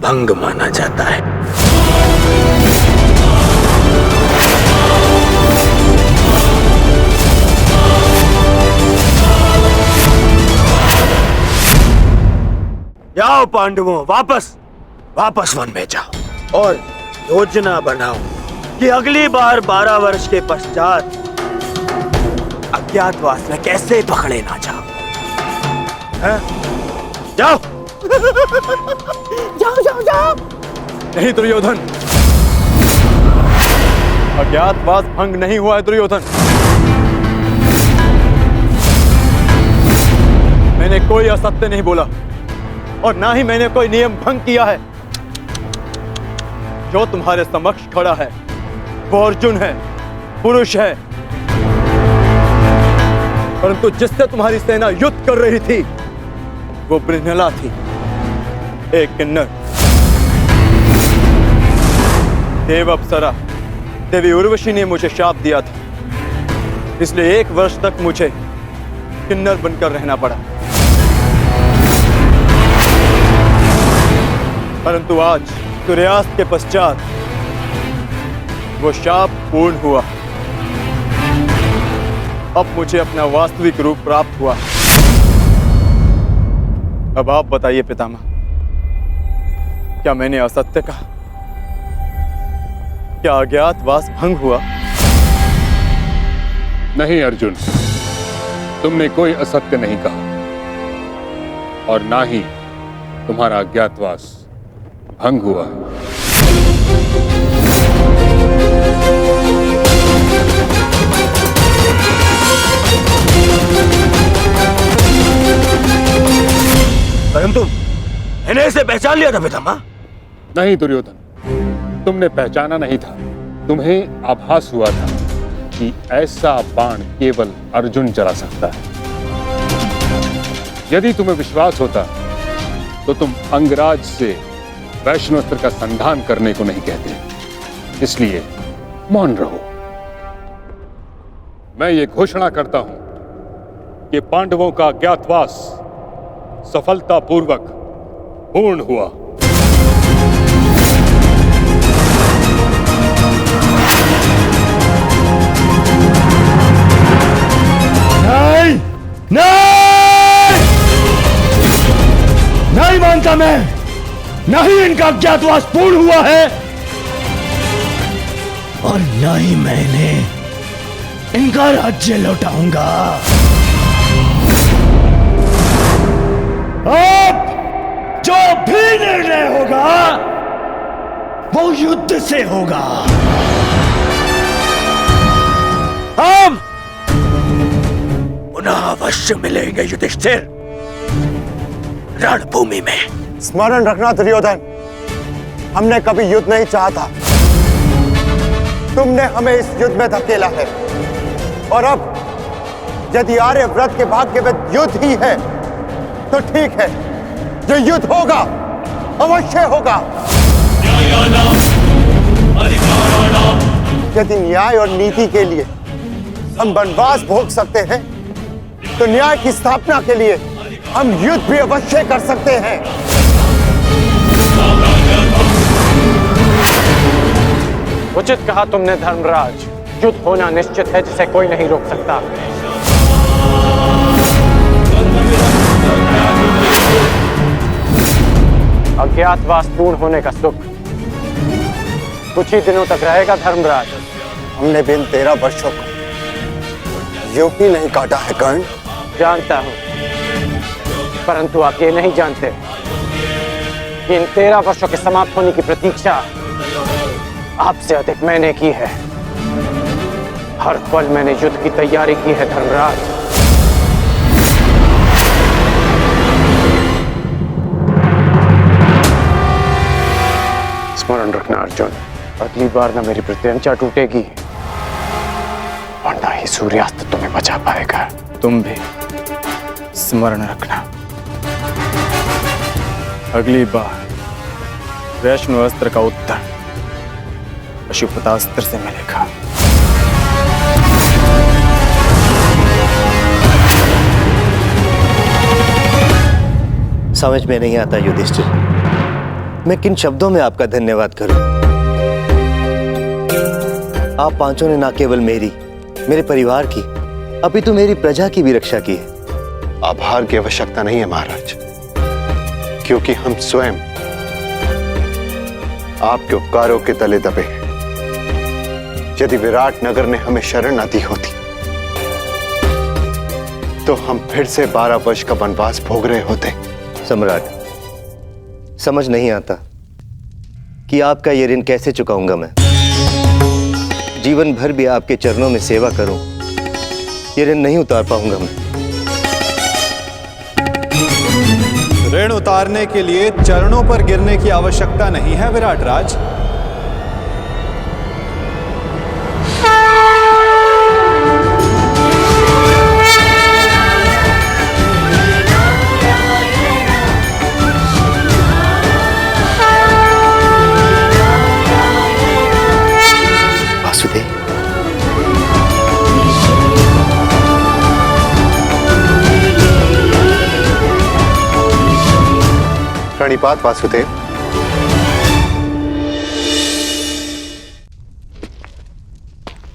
भंग माना जाता है। जाओ पांडवों, वापस वन में जाओ और योजना बनाओ कि अगली बार 12 वर्ष के पश्चात अज्ञातवास में कैसे पकड़े ना जाओ। जाओ। जाओ जाओ जाओ। नहीं दुर्योधन, अज्ञातवास भंग नहीं हुआ है दुर्योधन। मैंने कोई असत्य नहीं बोला और ना ही मैंने कोई नियम भंग किया है। जो तुम्हारे समक्ष खड़ा है वो अर्जुन है, पुरुष है, परंतु जिससे तुम्हारी सेना युद्ध कर रही थी वो बृहनला थी, एक किन्नर। देव अप्सरा देवी उर्वशी ने मुझे शाप दिया था, इसलिए 1 वर्ष तक मुझे किन्नर बनकर रहना पड़ा। परंतु आज सूर्यास्त के पश्चात वो शाप पूर्ण हुआ। अब मुझे अपना वास्तविक रूप प्राप्त हुआ। अब आप बताइए पितामह, क्या मैंने असत्य कहा? क्या अज्ञातवास भंग हुआ? नहीं अर्जुन, तुमने कोई असत्य नहीं कहा और ना ही तुम्हारा अज्ञातवास भंग हुआ। परंतु मैंने इसे पहचान लिया था पितामह। नहीं दुर्योधन, तुमने पहचाना नहीं था। तुम्हें आभास हुआ था कि ऐसा बाण केवल अर्जुन चला सकता है। यदि तुम्हें विश्वास होता तो तुम अंगराज से वैष्णवास्त्र का संधान करने को नहीं कहते, इसलिए मौन रहो। मैं ये घोषणा करता हूं कि पांडवों का अज्ञातवास सफलतापूर्वक पूर्ण हुआ। नहीं, नहीं मानता मैं। नहीं इनका अज्ञातवास पूर्ण हुआ है और न ही मैंने इनका राज्य लौटाऊंगा। अब जो भी निर्णय होगा वो युद्ध से होगा। हम पुनः अवश्य मिलेंगे युधिष्ठिर, रणभूमि में। स्मरण रखना दुर्योधन, हमने कभी युद्ध नहीं चाहा। तुमने हमें इस युद्ध में धकेला है और अब यदि आर्यव्रत के भाग्य में युद्ध ही है तो ठीक है, जो युद्ध होगा अवश्य होगा। यदि न्याय और नीति के लिए हम वनवास भोग सकते हैं तो न्याय की स्थापना के लिए हम युद्ध भी अवश्य कर सकते हैं। उचित कहा तुमने धर्मराज, युद्ध होना निश्चित है जिसे कोई नहीं रोक सकता। अज्ञातवास पूर्ण होने का सुख कुछ ही दिनों तक रहेगा धर्मराज। हमने बिन 13 वर्षों को यूं ही नहीं काटा है कर्ण। जानता हूं, परंतु आप ये नहीं जानते कि इन 13 वर्षों के समाप्त होने की प्रतीक्षा आपसे अधिक मैंने की है। हर पल मैंने युद्ध की तैयारी की है धर्मराज। स्मरण रखना अर्जुन, अगली बार ना मेरी प्रत्यंचा टूटेगी और ना ही सूर्यास्त तुम्हें बचा पाएगा। तुम भी स्मरण रखना, अगली बार वैष्णवास्त्र का उत्तर पशुपतास्त्र से मिलेगा। समझ में नहीं आता युधिष्ठिर, मैं किन शब्दों में आपका धन्यवाद करूं। आप पांचों ने ना केवल मेरी, मेरे परिवार की, अपितु मेरी प्रजा की भी रक्षा की है। आभार की आवश्यकता नहीं है महाराज, क्योंकि हम स्वयं आपके उपकारों के तले दबे हैं। यदि विराट नगर ने हमें शरण न दी होती तो हम फिर से 12 वर्ष का वनवास भोग रहे होते। सम्राट, समझ नहीं आता कि आपका ये ऋण कैसे चुकाऊंगा मैं। जीवन भर भी आपके चरणों में सेवा करूं, ये ऋण नहीं उतार पाऊंगा मैं। ऋण उतारने के लिए चरणों पर गिरने की आवश्यकता नहीं है विराट राज। वासुदेव, प्रणिपात वासुदेव।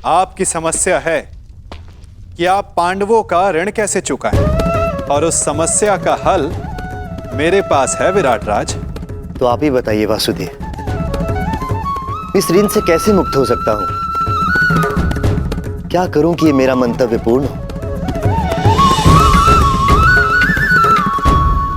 आपकी समस्या है कि आप पांडवों का ऋण कैसे चुकाएं, और उस समस्या का हल मेरे पास है विराट राज। तो आप ही बताइए वासुदेव, इस ऋण से कैसे मुक्त हो सकता हूं? क्या करूं कि ये मेरा मंतव्य पूर्ण हो?